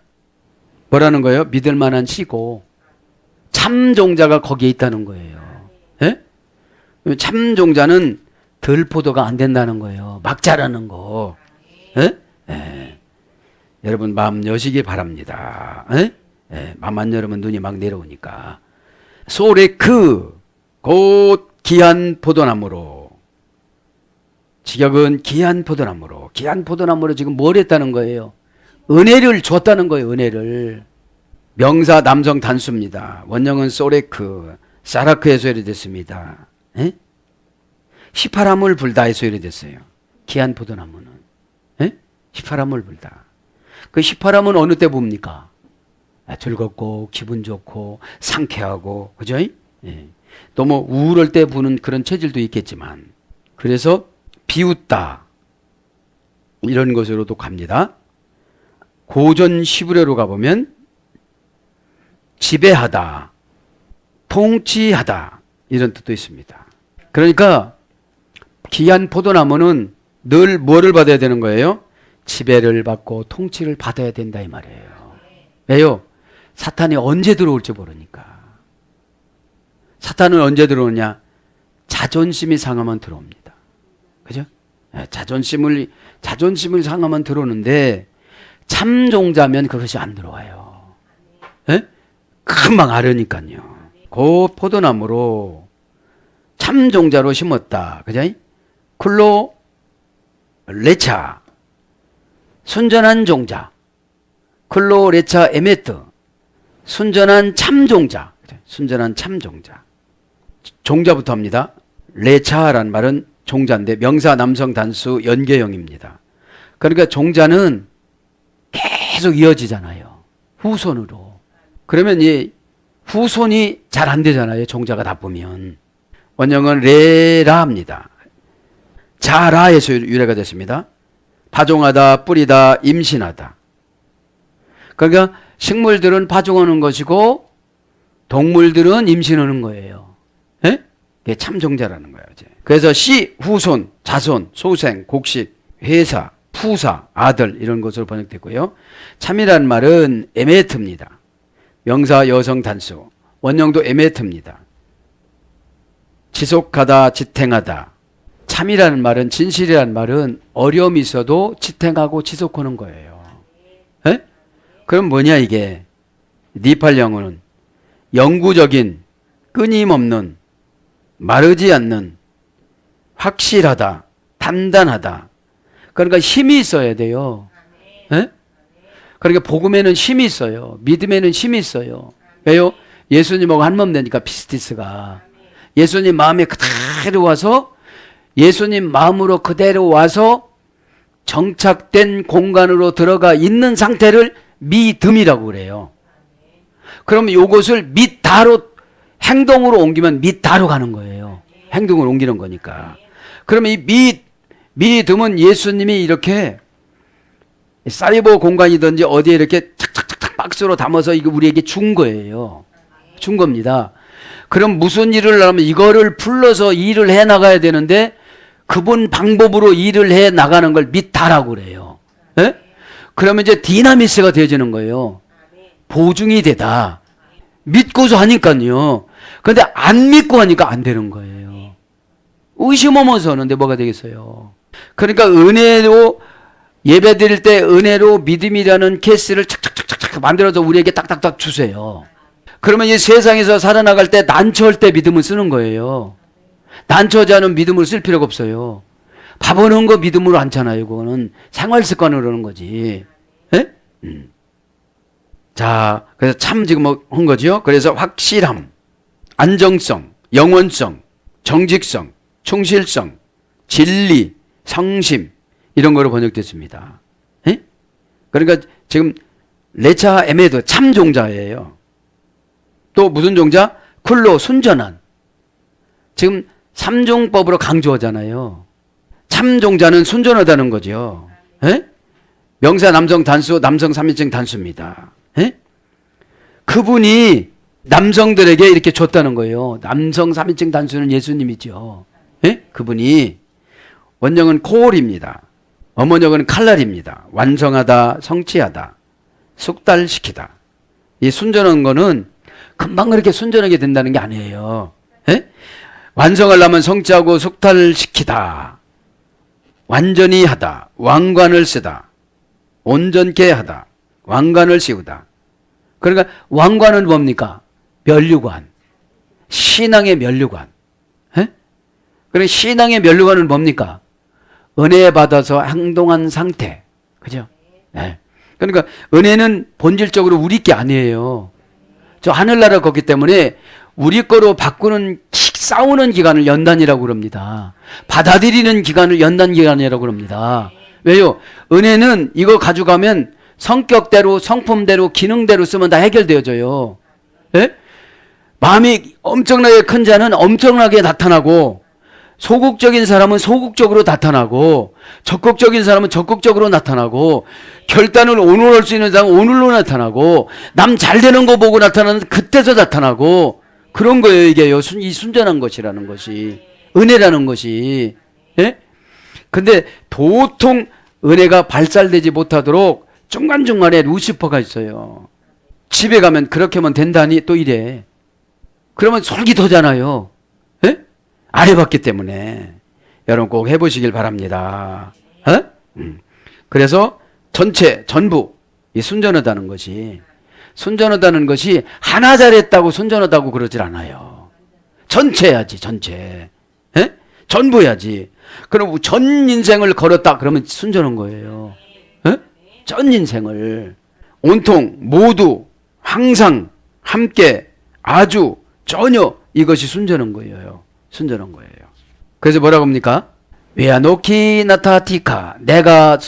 뭐라는 거예요? 믿을 만한 씨고 참 종자가 거기에 있다는 거예요. 참종자는 덜포도가 안 된다는 거예요. 막 자라는 거. 예? 예. 여러분 마음 여시기 바랍니다. 예? 예. 마음만 열으면 눈이 막 내려오니까. 소레크 곧 귀한 포도나무로. 직역은 귀한 포도나무로. 귀한 포도나무로 지금 뭘 했다는 거예요? 은혜를 줬다는 거예요. 은혜를. 명사 남성 단수입니다. 원형은 소레크, 사라크에서 유래됐습니다. 예? 시파람을 불다 해서 유래됐어요. 귀한 포도나무는. 예? 시파람을 불다. 그 시파람은 어느 때 붑니까? 즐겁고 기분 좋고 상쾌하고 그죠? 예. 또 뭐 우울할 때 부는 그런 체질도 있겠지만 그래서 비웃다 이런 것으로도 갑니다. 고전 시브레로 가보면 지배하다, 통치하다 이런 뜻도 있습니다. 그러니까 귀한 포도나무는 늘 뭐를 받아야 되는 거예요? 지배를 받고 통치를 받아야 된다 이 말이에요. 왜요? 사탄이 언제 들어올지 모르니까. 사탄은 언제 들어오냐? 자존심이 상하면 들어옵니다. 그죠? 자존심을 상하면 들어오는데 참종자면 그것이 안 들어와요. 예? 금방 알으니까요. 그 포도나무로 참종자로 심었다. 그죠? 쿨로 레차 순전한 종자. 클로 레차 에메트 순전한 참종자. 순전한 참종자. 종자부터 합니다. 레차라는 말은 종자인데 명사 남성 단수 연계형입니다. 그러니까 종자는 계속 이어지잖아요. 후손으로. 그러면 이 후손이 잘 안 되잖아요. 종자가 나쁘면. 원형은 레라입니다. 자라에서 유래가 됐습니다. 파종하다, 뿌리다, 임신하다. 그러니까 식물들은 파종하는 것이고 동물들은 임신하는 거예요. 예? 그게 참종자라는 거예요. 그래서 씨, 후손, 자손, 소생, 곡식, 회사, 푸사, 아들 이런 것으로 번역됐고요. 참이라는 말은 에메트입니다. 명사 여성 단수. 원형도 에메트입니다. 지속하다, 지탱하다. 참이라는 말은 진실이라는 말은 어려움이 있어도 지탱하고 지속하는 거예요. 에? 그럼 뭐냐 이게? 니팔 영어는 영구적인, 끊임없는, 마르지 않는, 확실하다, 단단하다. 그러니까 힘이 있어야 돼요. 에? 그러니까 복음에는 힘이 있어요. 믿음에는 힘이 있어요. 왜요? 예수님하고 한 몸 되니까 피스티스가. 예수님 마음에 그대로 와서 예수님 마음으로 그대로 와서 정착된 공간으로 들어가 있는 상태를 믿음이라고 그래요. 그럼 이것을 믿다로 행동으로 옮기면 믿다로 가는 거예요. 행동을 옮기는 거니까. 그러면 이 믿음은 예수님이 이렇게 사이버 공간이든지 어디에 이렇게 착착착착 박스로 담아서 이거 우리에게 준 거예요. 준 겁니다. 그럼 무슨 일을 하면 이거를 풀러서 일을 해 나가야 되는데 그분 방법으로 일을 해 나가는 걸 믿다라고 그래요. 예? 그러면 이제 디나미스가 되어지는 거예요. 보증이 되다. 믿고서 하니까요. 근데 안 믿고 하니까 안 되는 거예요. 의심 없어서 하는데 뭐가 되겠어요. 그러니까 은혜로 예배 드릴 때 은혜로 믿음이라는 케이스를 착착착착 만들어서 우리에게 딱딱딱 주세요. 그러면 이 세상에서 살아나갈 때 난처할 때 믿음을 쓰는 거예요. 난처하지 않은 믿음을 쓸 필요가 없어요. 밥 오는 거 믿음으로 않잖아요. 그거는 생활 습관으로 그러는 거지. 예? 자, 그래서 참 지금 뭐 한 거죠. 그래서 확실함, 안정성, 영원성, 정직성, 충실성, 진리, 성심 이런 거로 번역됐습니다. 예? 그러니까 지금 레차 에메드 참종자예요. 또 무슨 종자? 쿨로 순전한. 지금 삼종법으로 강조하잖아요. 참종자는 순전하다는 거죠. 예? 명사 남성 단수, 남성 3인칭 단수입니다. 예? 그분이 남성들에게 이렇게 줬다는 거예요. 남성 3인칭 단수는 예수님이죠. 예? 그분이 원형은 코올입니다. 어머니역은 칼날입니다. 완성하다, 성취하다, 숙달시키다. 이 순전한 거는 금방 그렇게 순전하게 된다는 게 아니에요. 예? 완성하려면 성취하고 속탈시키다. 완전히 하다. 왕관을 쓰다. 온전케 하다. 왕관을 씌우다. 그러니까 왕관은 뭡니까? 면류관. 신앙의 면류관. 예? 그리고 신앙의 면류관은 뭡니까? 은혜 받아서 행동한 상태. 그죠? 예. 그러니까 은혜는 본질적으로 우리 게 아니에요. 저 하늘나라 걷기 때문에 우리 거로 바꾸는 싸우는 기간을 연단이라고 그럽니다. 받아들이는 기간을 연단 기간이라고 그럽니다. 왜요? 은혜는 이거 가져가면 성격대로 성품대로 기능대로 쓰면 다 해결되어져요. 예? 마음이 엄청나게 큰 자는 엄청나게 나타나고 소극적인 사람은 소극적으로 나타나고 적극적인 사람은 적극적으로 나타나고 결단을 오늘 할 수 있는 사람은 오늘로 나타나고 남 잘 되는 거 보고 나타나는 그때서 나타나고 그런 거예요. 이게요. 이 순전한 것이라는 것이 은혜라는 것이. 예? 근데 도통 은혜가 발달되지 못하도록 중간중간에 루시퍼가 있어요. 집에 가면 그렇게 하면 된다니 또 이래. 그러면 솔깃하잖아요. 예? 안 해봤기 때문에. 여러분 꼭 해보시길 바랍니다. 어? 그래서 전체, 전부 이 순전하다는 것이 순전하다는 것이 하나 잘했다고 순전하다고 그러질 않아요. 전체 해야지, 전체. 예? 전부 해야지. 그럼 전 인생을 걸었다 그러면 순전한 거예요. 예? 전 인생을 온통 모두 항상 함께 아주 전혀 이것이 순전한 거예요. 순전한 거예요. 그래서 뭐라고 합니까? 외아노키 나타티카 내가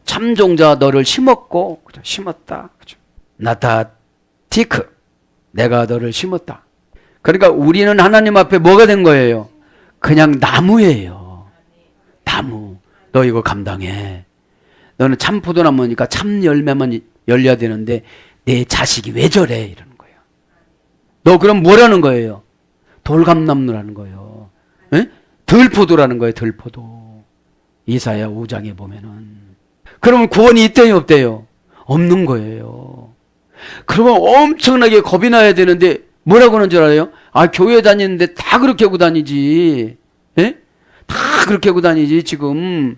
참종자 너를 심었고 그죠? 심었다. 그죠? 나타티크 내가 너를 심었다. 그러니까 우리는 하나님 앞에 뭐가 된 거예요? 그냥 나무예요. 나무. 너 이거 감당해. 너는 참 포도나무니까 참 열매만 열려야 되는데 내 자식이 왜 저래? 이러는 거예요. 너 그럼 뭐라는 거예요? 돌감나무라는 거예요. 에? 들포도라는 거예요. 들포도. 이사야 5장에 보면은. 그러면 구원이 있대요 없대요? 없는 거예요. 그러면 엄청나게 겁이 나야 되는데 뭐라고 하는 줄 알아요? 아 교회 다니는데 다 그렇게 하고 다니지. 에? 다 그렇게 하고 다니지 지금.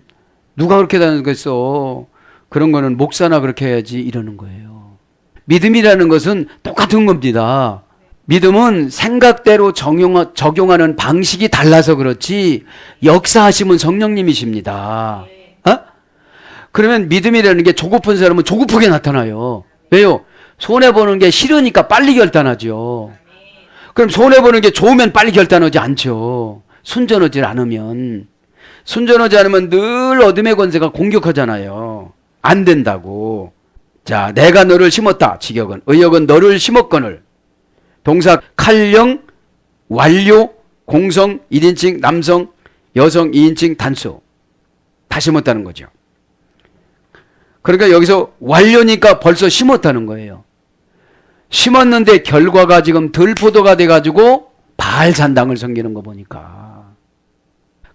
누가 그렇게 다니겠어. 그런 거는 목사나 그렇게 해야지 이러는 거예요. 믿음이라는 것은 똑같은 겁니다. 믿음은 생각대로 적용하는 방식이 달라서 그렇지 역사하시면 성령님이십니다. 어? 그러면 믿음이라는 게 조급한 사람은 조급하게 나타나요. 왜요? 손해보는 게 싫으니까 빨리 결단하죠. 그럼 손해보는 게 좋으면 빨리 결단하지 않죠. 순전하지 않으면. 순전하지 않으면 늘 어둠의 권세가 공격하잖아요. 안 된다고. 자, 내가 너를 심었다. 직역은. 의역은 너를 심었거늘. 동사 칼령, 완료, 공성, 1인칭, 남성, 여성, 2인칭, 단수. 다 심었다는 거죠. 그러니까 여기서 완료니까 벌써 심었다는 거예요. 심었는데 결과가 지금 들포도가 돼가지고 바알산당을 섬기는 거 보니까.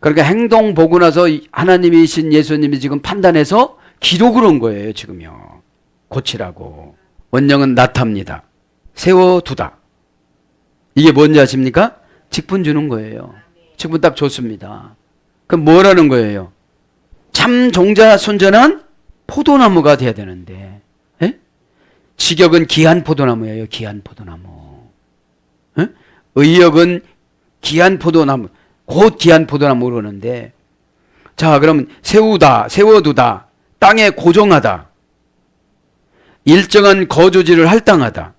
그러니까 행동 보고 나서 하나님이신 예수님이 지금 판단해서 기록을 한 거예요, 지금요. 고치라고. 원령은 나타입니다. 세워두다. 이게 뭔지 아십니까? 직분 주는 거예요. 직분 딱 좋습니다. 그럼 뭐라는 거예요? 참 종자 순전한 포도나무가 돼야 되는데, 에? 직역은 귀한 포도나무예요. 귀한 포도나무. 에? 의역은 귀한 포도나무. 곧 귀한 포도나무 그러는데, 자, 그러면 세우다, 세워두다, 땅에 고정하다, 일정한 거주지를 할당하다.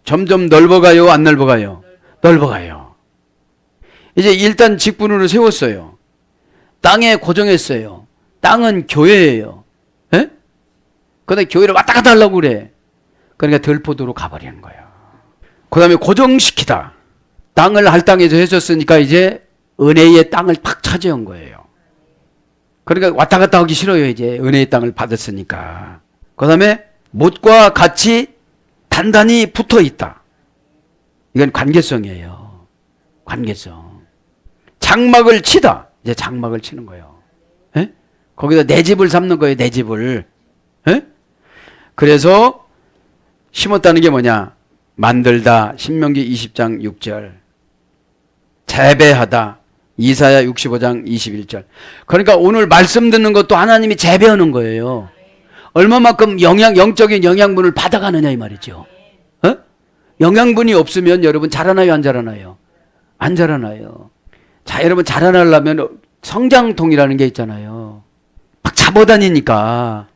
점점 넓어가요, 안 넓어가요? 넓어가요. 이제 일단 직분으로 세웠어요. 땅에 고정했어요. 땅은 교회예요. 예? 그런데 교회를 왔다 갔다 하려고 그래. 그러니까 들포도로 가버리는 거예요. 그 다음에 고정시키다. 땅을 할당해서 해줬으니까 이제 은혜의 땅을 팍 차지한 거예요. 그러니까 왔다 갔다 하기 싫어요. 이제 은혜의 땅을 받았으니까. 그 다음에 못과 같이 단단히 붙어 있다. 이건 관계성이에요. 관계성. 장막을 치다. 이제 장막을 치는 거예요. 에? 거기다 내 집을 삼는 거예요. 내 집을. 에? 그래서 심었다는 게 뭐냐? 만들다. 신명기 20장 6절. 재배하다. 이사야 65장 21절. 그러니까 오늘 말씀 듣는 것도 하나님이 재배하는 거예요. 얼마만큼 영적인 영양분을 받아가느냐 이 말이죠. 어? 영양분이 없으면 여러분 자라나요, 안 자라나요? 안 자라나요. 자, 여러분 자라나려면 성장통이라는 게 있잖아요. 막 잡아다니니까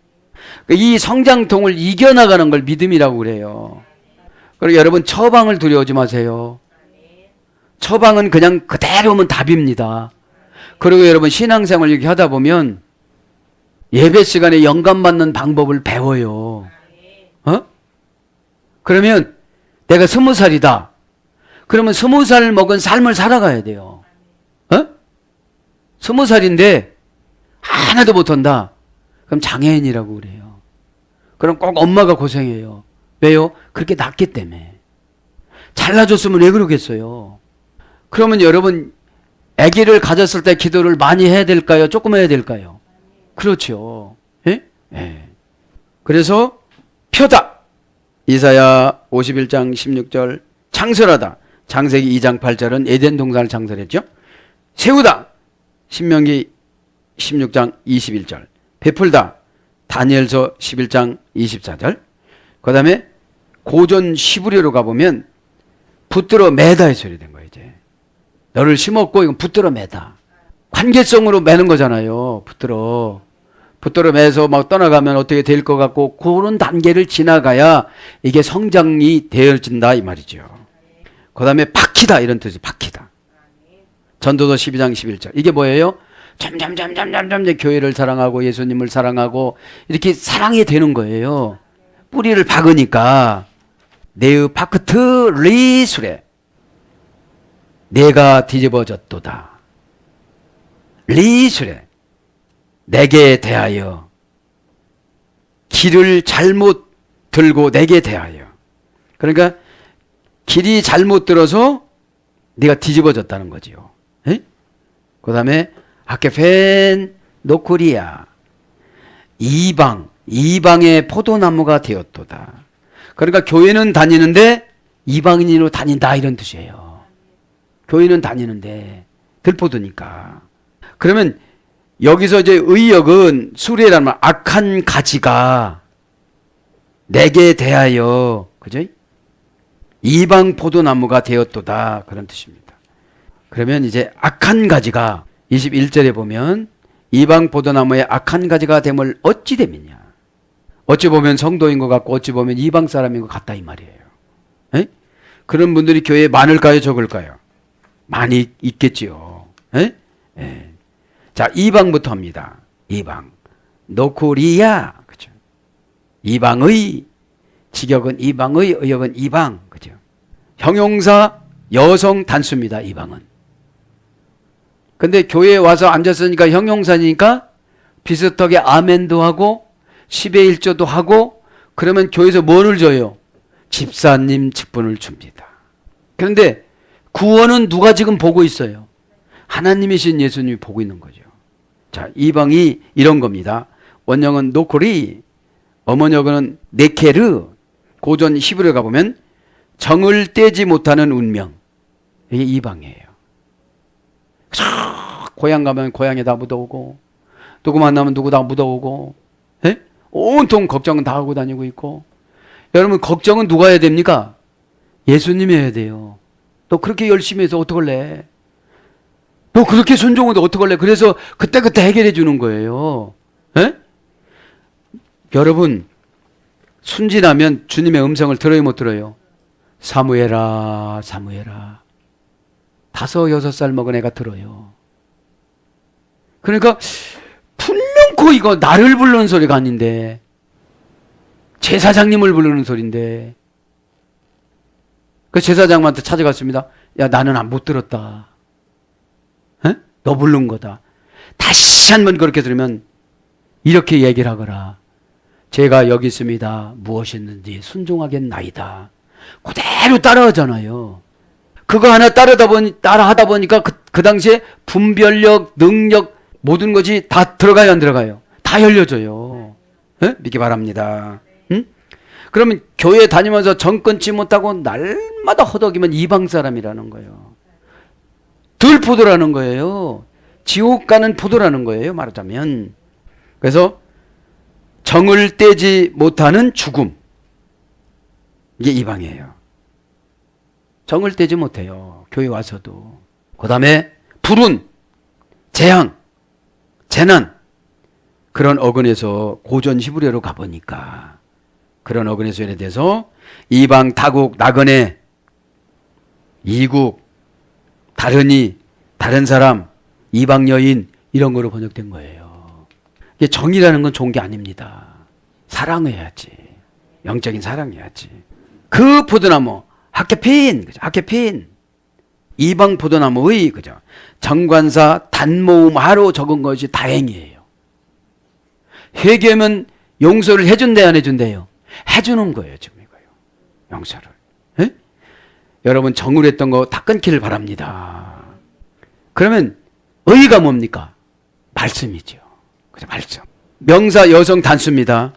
이 성장통을 이겨나가는 걸 믿음이라고 그래요. 그리고 여러분 처방을 두려워하지 마세요. 처방은 그냥 그대로면 답입니다. 그리고 여러분 신앙생활 이렇게 하다 보면 예배 시간에 영감 받는 방법을 배워요. 어? 그러면 내가 20살이다. 그러면 20살 먹은 삶을 살아가야 돼요. 어? 20살인데 하나도 못한다. 그럼 장애인이라고 그래요. 그럼 꼭 엄마가 고생해요. 왜요? 그렇게 낳기 때문에. 잘나줬으면 왜 그러겠어요? 그러면 여러분 아기를 가졌을 때 기도를 많이 해야 될까요? 조금 해야 될까요? 그렇죠. 예? 예. 그래서 표다. 이사야 51장 16절 창설하다. 창세기 2장 8절은 에덴 동산을 창설했죠. 세우다. 신명기 16장 21절. 베풀다. 다니엘서 11장 24절. 그 다음에 고전 시브리로 가보면 붙들어 매다의 소리 된 거예요. 이제 너를 심었고 이건 붙들어 매다. 관계성으로 매는 거잖아요. 붙들어 매서 막 떠나가면 어떻게 될 것 같고 그런 단계를 지나가야 이게 성장이 되어진다 이 말이죠. 그 다음에 박히다 이런 뜻이 박히다. 전도서 12장 11절. 이게 뭐예요? 점점 교회를 사랑하고 예수님을 사랑하고 이렇게 사랑이 되는 거예요. 뿌리를 박으니까 네의 파크트 리수레 내가 뒤집어졌도다. 리수레 내게 대하여 길을 잘못 들고 내게 대하여. 그러니까 길이 잘못 들어서 네가 뒤집어졌다는 거지요. 그 다음에 아케펜 노코리아 이방의 포도나무가 되었도다. 그러니까 교회는 다니는데 이방인으로 다닌다 이런 뜻이에요. 교회는 다니는데 들포도니까. 그러면 여기서 이제 의역은 수레라는 말 악한 가지가 내게 대하여 그죠? 이방 포도나무가 되었도다 그런 뜻입니다. 그러면 이제 악한 가지가 21절에 보면 이방 포도나무의 악한 가지가 됨을 어찌 됨이냐. 어찌 보면 성도인 것 같고 어찌 보면 이방 사람인 것 같다 이 말이에요. 에? 그런 분들이 교회에 많을까요 적을까요? 많이 있겠지요. 에? 에. 자, 이방부터 합니다. 이방. 노코리아. 그죠? 이방의 직역은 이방의 의역은 이방. 그죠? 형용사 여성 단수입니다. 이방은. 근데 교회에 와서 앉았으니까 형용사니까 비슷하게 아멘도 하고 10의 1조도 하고 그러면 교회에서 뭐를 줘요? 집사님 직분을 줍니다. 그런데 구원은 누가 지금 보고 있어요? 하나님이신 예수님이 보고 있는 거죠. 자, 이방이 이런 겁니다. 원형은 노코리, 어머니어는 네케르, 고전 히브리어 가보면 정을 떼지 못하는 운명. 이게 이방이에요. 고향 가면 고향에 다 묻어오고 누구 만나면 누구 다 묻어오고 에? 온통 걱정은 다 하고 다니고 있고. 여러분 걱정은 누가 해야 됩니까? 예수님이 해야 돼요. 너 그렇게 열심히 해서 어떡할래? 너 그렇게 순종해도 어떡할래? 그래서 그때그때 해결해 주는 거예요. 에? 여러분 순진하면 주님의 음성을 들어요 못 들어요? 사무엘아 사무엘아. 5, 6살 먹은 애가 들어요. 그러니까 분명코 이거 나를 부르는 소리가 아닌데 제사장님을 부르는 소리인데 그 제사장한테 찾아갔습니다. 야 나는 못 들었다. 에? 너 부른 거다. 다시 한 번 그렇게 들으면 이렇게 얘기를 하거라. 제가 여기 있습니다. 무엇이었는지 순종하겠나이다. 그대로 따라하잖아요. 그거 하나 따라하다 보니까 그 당시에 분별력, 능력, 모든 것이 다 들어가요, 안 들어가요? 다 열려져요. 네? 믿기 바랍니다. 응? 그러면 교회 다니면서 정 끊지 못하고 날마다 허덕이면 이방 사람이라는 거예요. 들포도라는 거예요. 지옥 가는 포도라는 거예요, 말하자면. 그래서 정을 떼지 못하는 죽음. 이게 이방이에요. 정을 떼지 못해요. 교회 와서도. 그 다음에 불운, 재앙, 재난, 그런 어근에서 고전 히브리어로 가보니까 그런 어근에서 예를 들어서 이방, 타국, 나그네, 이국, 다른이, 다른 사람, 이방 여인, 이런 거로 번역된 거예요. 이게 정이라는 건 좋은 게 아닙니다. 사랑해야지. 영적인 사랑해야지. 그 포도나무, 하케핀, 그죠? 하케핀. 이방 포도나무의, 그죠? 정관사 단모음하로 적은 것이 다행이에요. 회개하면 용서를 해준대요, 안 해준대요? 해주는 거예요, 지금 이거요. 용서를. 에? 여러분, 정을 했던 거 다 끊기를 바랍니다. 그러면 의의가 뭡니까? 말씀이죠. 그죠? 말씀. 명사 여성 단수입니다.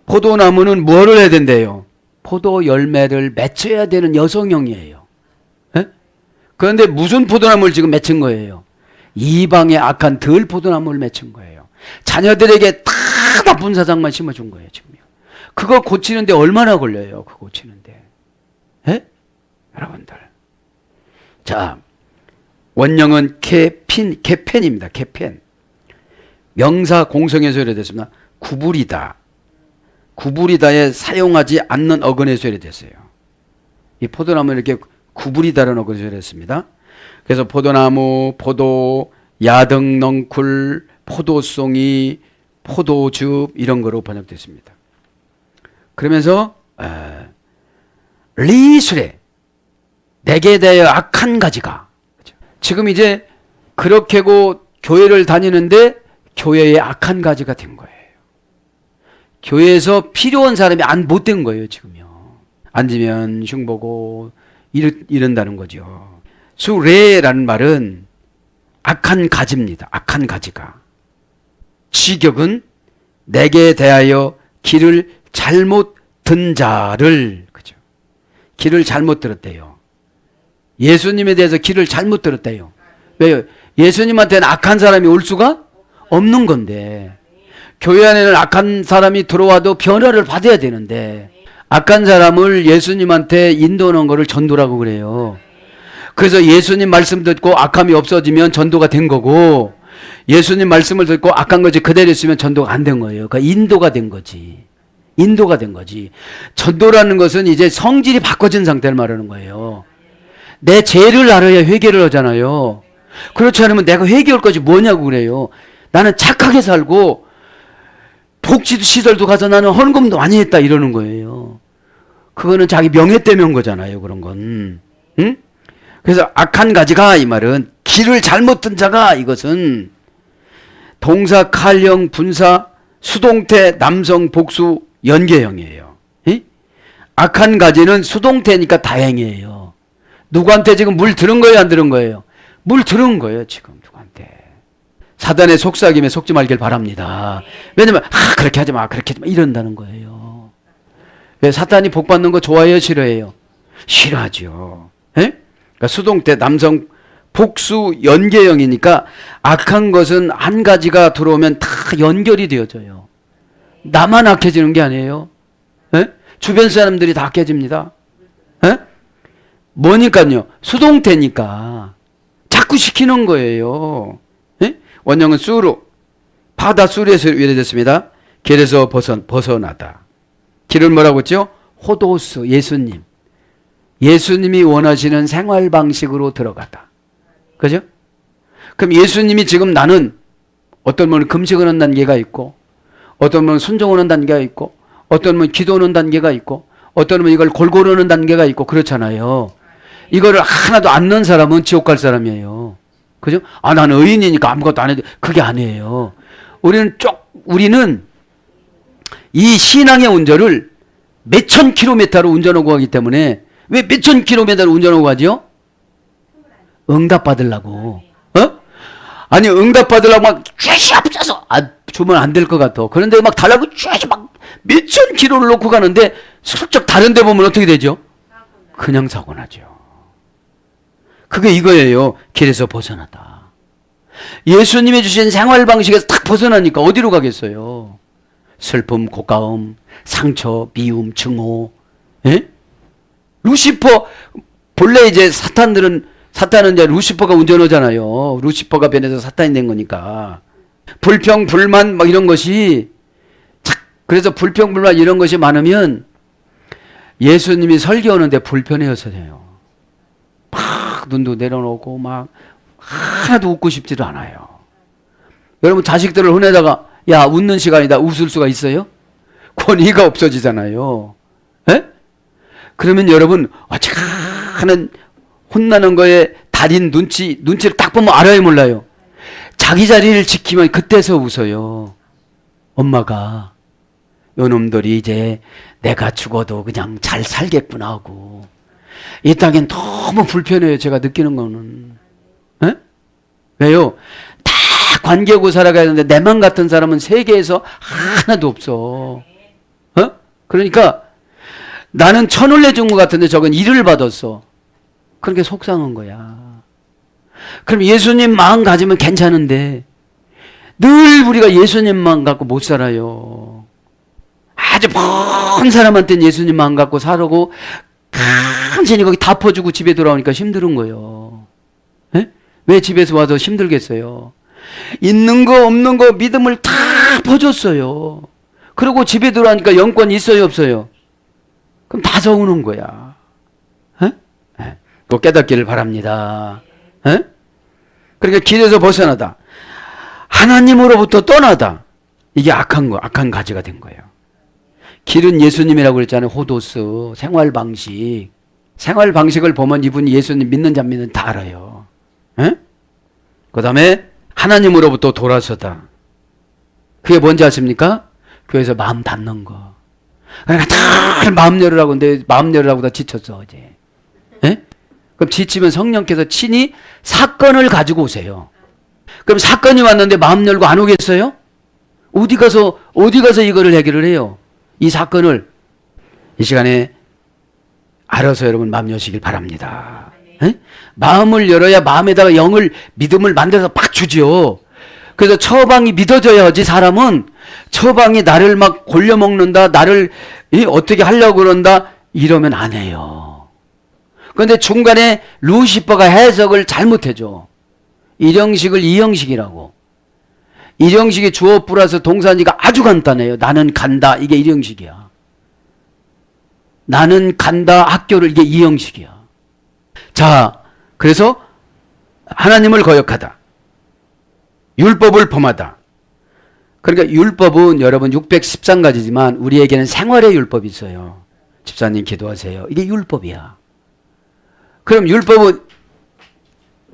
포도나무는 뭐를 해야 된대요? 포도 열매를 맺혀야 되는 여성형이에요. 에? 그런데 무슨 포도나무를 지금 맺힌 거예요? 이방의 악한 덜 포도나무를 맺힌 거예요. 자녀들에게 다 나쁜 사상만 심어준 거예요, 지금요. 그거 고치는데 얼마나 걸려요, 그거 고치는데. 에? 여러분들. 자, 원형은 개펜입니다. 개펜. 명사 공성에서 유래됐습니다. 구부리다. 구부리다에 사용하지 않는 어근에서 유래됐어요. 이 포도나무 이렇게 구부리다라는 어근에서 유래됐습니다. 그래서 포도나무, 포도, 야등, 넝쿨, 포도송이, 포도즙 이런 거로 번역됐습니다. 그러면서 리술에 내게 대하여 악한 가지가, 지금 이제 그렇게고 교회를 다니는데 교회에 악한 가지가 된 거예요. 교회에서 필요한 사람이 못 된 거예요, 지금요. 앉으면 흉보고 이런다는 거죠. 수레라는 말은 악한 가지입니다. 악한 가지가. 시격은 내게 대하여 길을 잘못 든 자를, 그죠? 길을 잘못 들었대요. 예수님에 대해서 길을 잘못 들었대요. 왜요? 예수님한테는 악한 사람이 올 수가 없는 건데, 교회 안에는 악한 사람이 들어와도 변화를 받아야 되는데, 악한 사람을 예수님한테 인도하는 거를 전도라고 그래요. 그래서 예수님 말씀 듣고 악함이 없어지면 전도가 된 거고, 예수님 말씀을 듣고 악한 것이 그대로 있으면 전도가 안 된 거예요. 그러니까 인도가 된 거지. 인도가 된 거지. 전도라는 것은 이제 성질이 바꿔진 상태를 말하는 거예요. 내 죄를 알아야 회개를 하잖아요. 그렇지 않으면 내가 회개할 것이 뭐냐고 그래요. 나는 착하게 살고 복지도 시설도 가서 나는 헌금도 많이 했다 이러는 거예요. 그거는 자기 명예 때문에 한 거잖아요. 그런 건. 응? 그래서 악한 가지가, 이 말은 길을 잘못 든 자가, 이것은 동사, 칼형, 분사, 수동태, 남성, 복수, 연계형이에요. 이? 악한 가지는 수동태니까 다행이에요. 누구한테 지금 물 들은 거예요, 안 들은 거예요? 물 들은 거예요, 지금 누구한테. 사단의 속삭임에 속지 말길 바랍니다. 왜냐면 그렇게 하지 마, 그렇게 하지 마 이런다는 거예요. 왜 사탄이 복 받는 거 좋아해요, 싫어해요? 싫어하죠. 에? 그러니까 수동태, 남성, 복수, 연계형이니까 악한 것은 한 가지가 들어오면 다 연결이 되어져요. 나만 악해지는 게 아니에요. 에? 주변 사람들이 다 악해집니다. 에? 뭐니까요? 수동태니까 자꾸 시키는 거예요. 에? 원형은 수루, 바다 수루에서 유래됐습니다. 길에서 벗어나다. 길을 뭐라고 했죠? 호도스, 예수님. 예수님이 원하시는 생활 방식으로 들어가다. 그죠? 그럼 예수님이 지금 나는 어떤 분은 금식하는 단계가 있고, 어떤 분은 순종하는 단계가 있고, 어떤 분은 기도하는 단계가 있고, 어떤 분은 이걸 골고루 하는 단계가 있고, 그렇잖아요. 이거를 하나도 안 넣은 사람은 지옥 갈 사람이에요. 그죠? 나는 의인이니까 아무것도 안 해도, 그게 아니에요. 우리는 이 신앙의 운전을 몇천 킬로미터로 운전하고 가기 때문에, 왜 몇천 킬로미터를 운전하고 가죠? 응답 받으려고. 아니, 응답 받으려고 막 쥐시 앞서서 주면 안 될 것 같아. 그런데 막 달라고 쥐시 막 몇천 킬로를 놓고 가는데 슬쩍 다른 데 보면 어떻게 되죠? 그냥 사고 나죠. 그게 이거예요. 길에서 벗어나다. 예수님이 주신 생활 방식에서 딱 벗어나니까 어디로 가겠어요? 슬픔, 고가움, 상처, 미움, 증오. 예? 루시퍼, 본래 이제 사탄은 이제 루시퍼가 운전하잖아요. 루시퍼가 변해서 사탄이 된 거니까. 불평, 불만, 막 이런 것이, 그래서 불평, 불만 이런 것이 많으면 예수님이 설교하는데 불편해서요. 막 눈도 내려놓고 막 하나도 웃고 싶지도 않아요. 여러분 자식들을 혼내다가 야 웃는 시간이다 웃을 수가 있어요? 권위가 없어지잖아요. 에? 그러면 여러분 어찌하는 혼나는 거에 달인 눈치를 딱 보면 알아요 몰라요? 자기 자리를 지키면 그때서 웃어요. 엄마가 요놈들이 이제 내가 죽어도 그냥 잘 살겠구나 하고 이 땅엔 너무 불편해요. 제가 느끼는 거는. 에? 왜요? 다 관계하고 살아가야 되는데 내맘 같은 사람은 세계에서 하나도 없어. 그러니까 나는 천을 내준 것 같은데 저건 일을 받았어. 그렇게 속상한 거야. 그럼 예수님 마음 가지면 괜찮은데 늘 우리가 예수님만 갖고 못 살아요. 아주 먼 사람한테는 예수님 마음 갖고 살고 간신히 거기 다 퍼주고 집에 돌아오니까 힘든 거예요. 에? 왜 집에서 와서 힘들겠어요? 있는 거 없는 거 믿음을 다 퍼줬어요. 그리고 집에 들어오니까 영권 있어요 없어요? 그럼 다 적어놓은 거야. 또 깨닫기를 바랍니다. 그러니까 길에서 벗어나다. 하나님으로부터 떠나다. 이게 악한 가지가 된 거예요. 길은 예수님이라고 그랬잖아요. 호도스, 생활방식. 생활방식을 보면 이분이 예수님 믿는 자 믿는 다 알아요. 그 다음에 하나님으로부터 돌아서다. 그게 뭔지 아십니까? 교회에서 마음 닫는 거. 그러니까 다 마음 열으라고 근데 마음 열으라고 다 지쳤어 어제. 그럼 지치면 성령께서 친히 사건을 가지고 오세요. 그럼 사건이 왔는데 마음 열고 안 오겠어요? 어디 가서 이거를 해결을 해요? 이 사건을 이 시간에 알아서 여러분 마음 여시길 바랍니다. 마음을 열어야 마음에다가 믿음을 만들어서 막 주죠. 그래서 처방이 믿어져야 하지. 사람은 처방이 나를 막 골려먹는다, 나를 어떻게 하려고 그런다 이러면 안 해요. 그런데 중간에 루시퍼가 해석을 잘못해줘. 일형식을 이형식이라고. 일형식이 주어 플러스 동사니까 아주 간단해요. 나는 간다 이게 일형식이야. 나는 간다 학교를 이게 이형식이야. 자, 그래서 하나님을 거역하다. 율법을 범하다. 그러니까 율법은 여러분 613가지지만 우리에게는 생활의 율법이 있어요. 집사님 기도하세요. 이게 율법이야. 그럼 율법은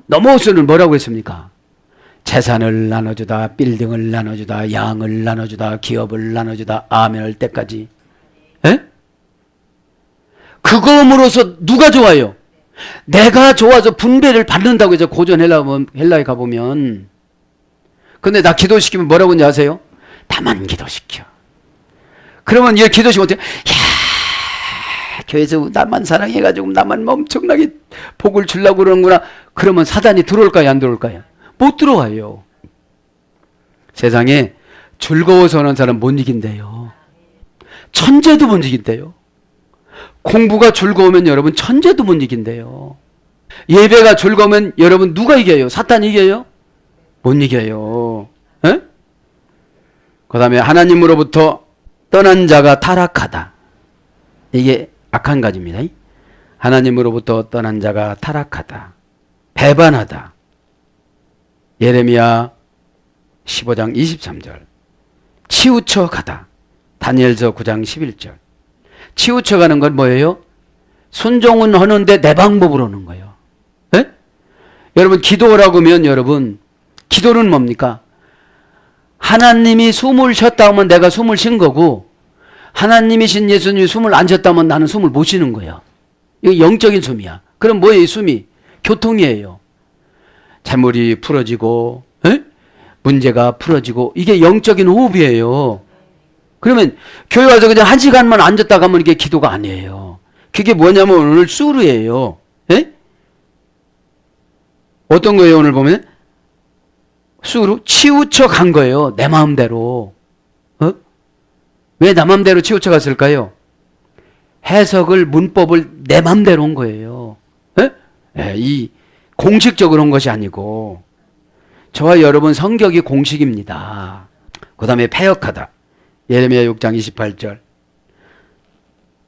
넘어서는 뭐라고 했습니까? 재산을 나눠주다, 빌딩을 나눠주다, 양을 나눠주다, 기업을 나눠주다, 아멘 할 때까지. 에? 그거음으로써 누가 좋아요? 내가 좋아서 분배를 받는다고 해서 고전 헬라에 가보면. 근데 나 기도시키면 뭐라고 하는지 아세요? 나만 기도시켜. 그러면 얘 기도시키면 어때요? 야, 교회에서 나만 사랑해가지고 나만 엄청나게 복을 주려고 그러는구나. 그러면 사단이 들어올까요? 안 들어올까요? 못 들어와요. 세상에 즐거워서 하는 사람 못 이긴대요. 천재도 못 이긴대요. 공부가 즐거우면 여러분 천재도 못 이긴대요. 예배가 즐거우면 여러분 누가 이겨요? 사탄이 이겨요? 못 이겨요. 그 다음에 하나님으로부터 떠난 자가 타락하다. 이게 악한 가지입니다. 하나님으로부터 떠난 자가 타락하다. 배반하다. 예레미야 15장 23절. 치우쳐 가다. 다니엘서 9장 11절. 치우쳐 가는 건 뭐예요? 순종은 하는데 내 방법으로 하는 거예요. 네? 여러분 기도라고 하면 여러분 기도는 뭡니까? 하나님이 숨을 쉬었다 하면 내가 숨을 쉰 거고 하나님이신 예수님이 숨을 안 쉬었다 하면 나는 숨을 못 쉬는 거예요. 이거 영적인 숨이야. 그럼 뭐예요? 숨이? 교통이에요. 재물이 풀어지고 문제가 풀어지고 이게 영적인 호흡이에요. 그러면 교회 와서 그냥 1시간만 앉았다 가면 이게 기도가 아니에요. 그게 뭐냐면 오늘 수르예요. 어떤 거예요? 오늘 보면 쑥으로 치우쳐 간 거예요. 내 마음대로. 왜 내 마음대로 치우쳐 갔을까요? 해석을, 문법을 내 마음대로 한 거예요. 이 공식적으로 한 것이 아니고, 저와 여러분 성격이 공식입니다. 그 다음에 패역하다. 예레미야 6장 28절.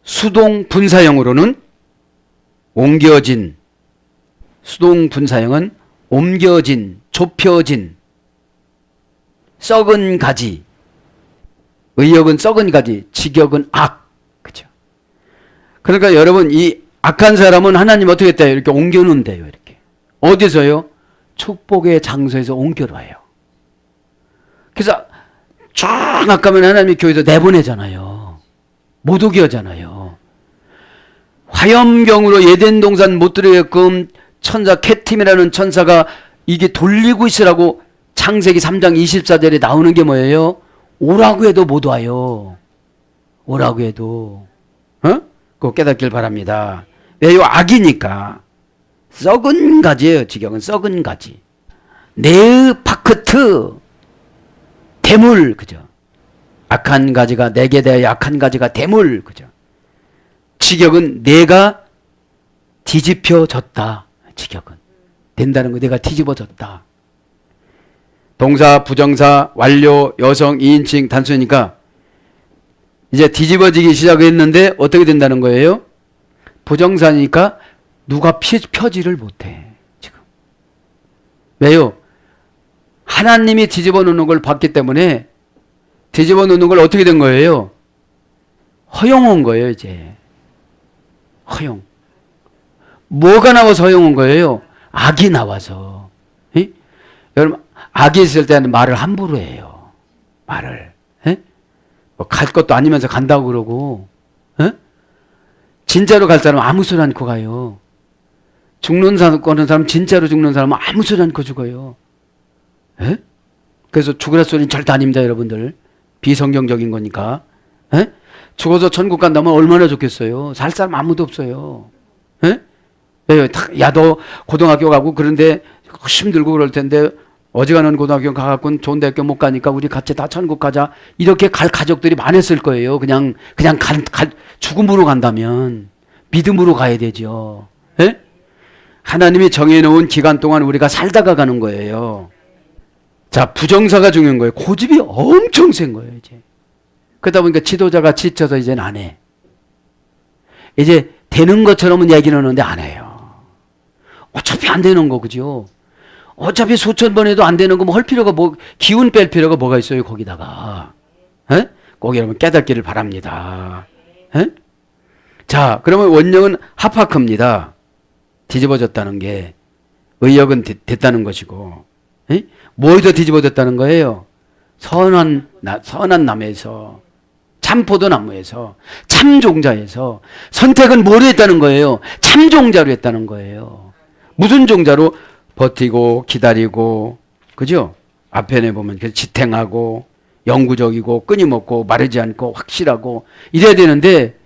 수동 분사형으로는 옮겨진, 수동 분사형은 옮겨진, 좁혀진, 썩은 가지. 의역은 썩은 가지, 직역은 악. 그죠? 그러니까 여러분, 이 악한 사람은 하나님 어떻게 했대요? 이렇게 옮겨놓는데요, 이렇게. 어디서요? 축복의 장소에서 옮겨놔요. 그래서 쫙 아까면 하나님이 교회에서 내보내잖아요. 못 오게 하잖아요. 화염경으로 예덴 동산 못 들어게끔 천사 캣팀이라는 천사가 이게 돌리고 있으라고 창세기 3장 24절에 나오는 게 뭐예요? 오라고 해도 못 와요. 오라고 해도. 그거 깨닫길 바랍니다. 왜요? 악이니까. 썩은 가지예요. 직역은 썩은 가지. 네으파크트, 대물. 그죠? 악한 가지가, 내게 대하여 악한 가지가 대물. 그죠? 직역은 내가 뒤집혀졌다. 직역은 된다는 거, 내가 뒤집어졌다. 동사, 부정사, 완료, 여성, 2인칭 단수니까 이제 뒤집어지기 시작했는데 어떻게 된다는 거예요? 부정사니까 누가 펴지를 못해 지금. 왜요? 하나님이 뒤집어 놓는 걸 봤기 때문에 뒤집어 놓는 걸 어떻게 된 거예요? 허용한 거예요. 이제 허용. 뭐가 나와서 허용한 거예요? 악이 나와서. 에? 여러분, 악이 있을 때는 말을 함부로 해요. 말을. 뭐 갈 것도 아니면서 간다고 그러고. 진짜로 갈 사람은 아무 소리 않고 가요. 죽는 사람, 진짜로 죽는 사람은 아무 소리 않고 죽어요. 그래서 죽으라 소리는 절대 아닙니다, 여러분들. 비성경적인 거니까. 죽어서 천국 간다면 얼마나 좋겠어요. 살 사람 아무도 없어요. 야, 너 고등학교 가고 그런데 힘들고 그럴 텐데 어지간한 고등학교 가갖고는 좋은 대학교 못 가니까 우리 같이 다 천국 가자. 이렇게 갈 가족들이 많았을 거예요. 그냥 죽음으로 간다면 믿음으로 가야 되죠. 하나님이 정해놓은 기간 동안 우리가 살다가 가는 거예요. 자, 부정사가 중요한 거예요. 고집이 엄청 센 거예요, 이제. 그러다 보니까 지도자가 지쳐서 이제는 안 해. 이제 되는 것처럼은 얘기는 하는데 안 해요. 어차피 안 되는 거, 그죠? 어차피 수천 번 해도 안 되는 거 뭐 할 필요가 기운 뺄 필요가 뭐가 있어요, 거기다가. 꼭 여러분 깨닫기를 바랍니다. 자, 그러면 원형은 하파크입니다. 뒤집어졌다는 게. 의역은 됐다는 것이고. 뭐에서 뒤집어졌다는 거예요? 선한 나무에서, 참포도나무에서, 참종자에서. 선택은 뭐로 했다는 거예요? 참종자로 했다는 거예요. 무슨 종자로? 버티고 기다리고, 그죠? 앞에 보면 지탱하고 영구적이고 끊임없고 마르지 않고 확실하고 이래야 되는데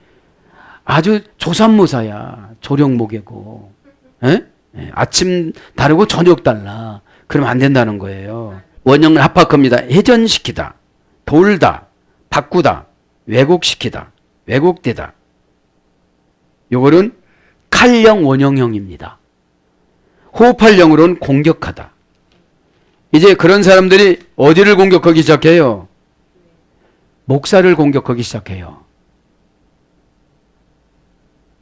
아주 조삼모사야. 조령목이고, 아침 다르고 저녁 달라. 그러면 안 된다는 거예요. 원형은 합학합니다. 회전시키다, 돌다, 바꾸다, 왜곡시키다, 왜곡되다. 요거는 칼형 원형형입니다. 호흡할형으로는 공격하다. 이제 그런 사람들이 어디를 공격하기 시작해요? 목사를 공격하기 시작해요.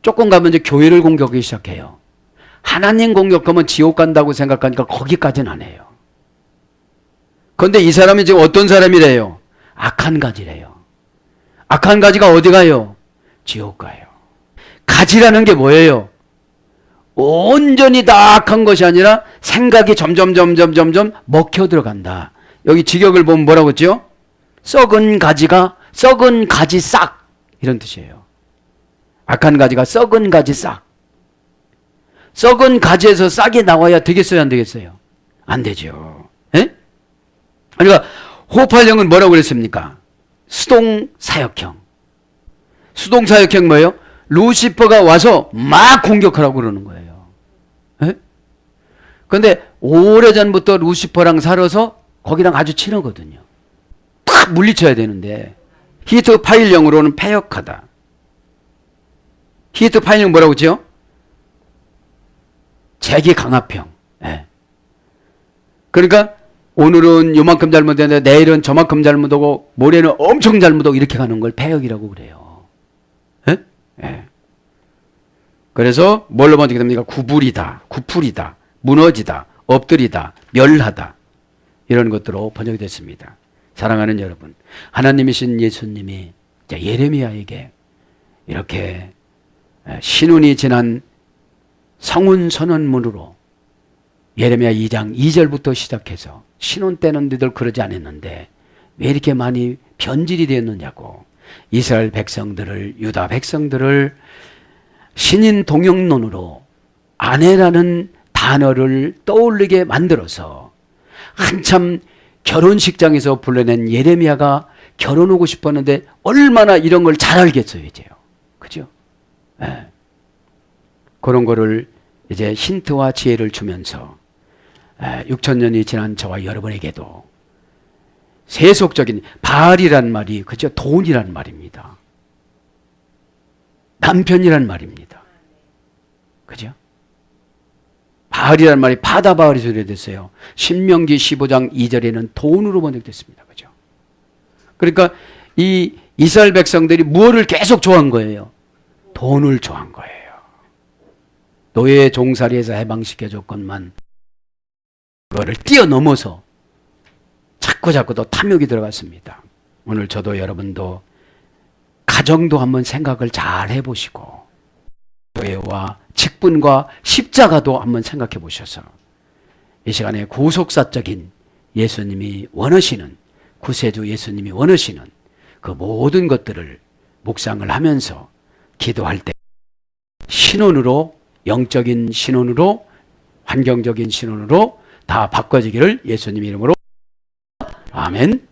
조금 가면 이제 교회를 공격하기 시작해요. 하나님 공격하면 지옥 간다고 생각하니까 거기까지는 안 해요. 그런데 이 사람이 지금 어떤 사람이래요? 악한 가지래요. 악한 가지가 어디 가요? 지옥 가요. 가지라는 게 뭐예요? 온전히 다 악한 것이 아니라 생각이 점점 먹혀 들어간다. 여기 직역을 보면 뭐라고 했죠? 썩은 가지 싹, 이런 뜻이에요. 악한 가지가 썩은 가지 싹. 썩은 가지에서 싹이 나와야 되겠어요, 안 되겠어요? 안 되죠. 그러니까 호흡할형은 뭐라고 그랬습니까? 수동사역형. 수동사역형 뭐예요? 루시퍼가 와서 막 공격하라고 그러는 거예요. 근데 오래전부터 루시퍼랑 살아서 거기랑 아주 친하거든요. 탁 물리쳐야 되는데 히트 파일령으로는 패역하다. 히트 파일령 뭐라고 지요? 재기 강화평. 예. 그러니까 오늘은 요만큼 잘못했는데 내일은 저만큼 잘못하고 모레는 엄청 잘못하고 이렇게 가는 걸 패역이라고 그래요. 예? 예. 그래서 뭘로 번역이 됩니까? 구불이다, 구풀이다, 무너지다, 엎드리다, 멸하다 이런 것들로 번역이 됐습니다. 사랑하는 여러분, 하나님이신 예수님이 예레미야에게 이렇게 신운이 지난 성운 선언문으로 예레미야 2장 2절부터 시작해서 신혼 때는 너희들 그러지 않았는데 왜 이렇게 많이 변질이 되었느냐고 이스라엘 백성들을, 유다 백성들을 신인 동역론으로 아내라는 단어를 떠올리게 만들어서 한참 결혼식장에서 불러낸 예레미야가 결혼하고 싶었는데 얼마나 이런 걸 잘 알겠어요, 이제요. 그죠? 네. 그런 거를 이제 힌트와 지혜를 주면서 6,000년이 지난 저와 여러분에게도 세속적인 바알이란 말이 그죠? 돈이란 말입니다. 남편이란 말입니다. 그죠? 바알이란 말이 바다바알이 소리됐어요. 신명기 15장 2절에는 돈으로 번역됐습니다. 그죠? 그러니까 이 이스라엘 백성들이 무엇을 계속 좋아한 거예요? 돈을 좋아한 거예요. 노예 종살이에서 해방시켜줬건만 그거를 뛰어넘어서 자꾸 또 탐욕이 들어갔습니다. 오늘 저도 여러분도 가정도 한번 생각을 잘 해보시고 교회와 직분과 십자가도 한번 생각해 보셔서 이 시간에 구속사적인 예수님이 원하시는 구세주 예수님이 원하시는 그 모든 것들을 묵상을 하면서 기도할 때 신혼으로 영적인 신혼으로 환경적인 신혼으로 다 바꿔지기를 예수님 이름으로 아멘.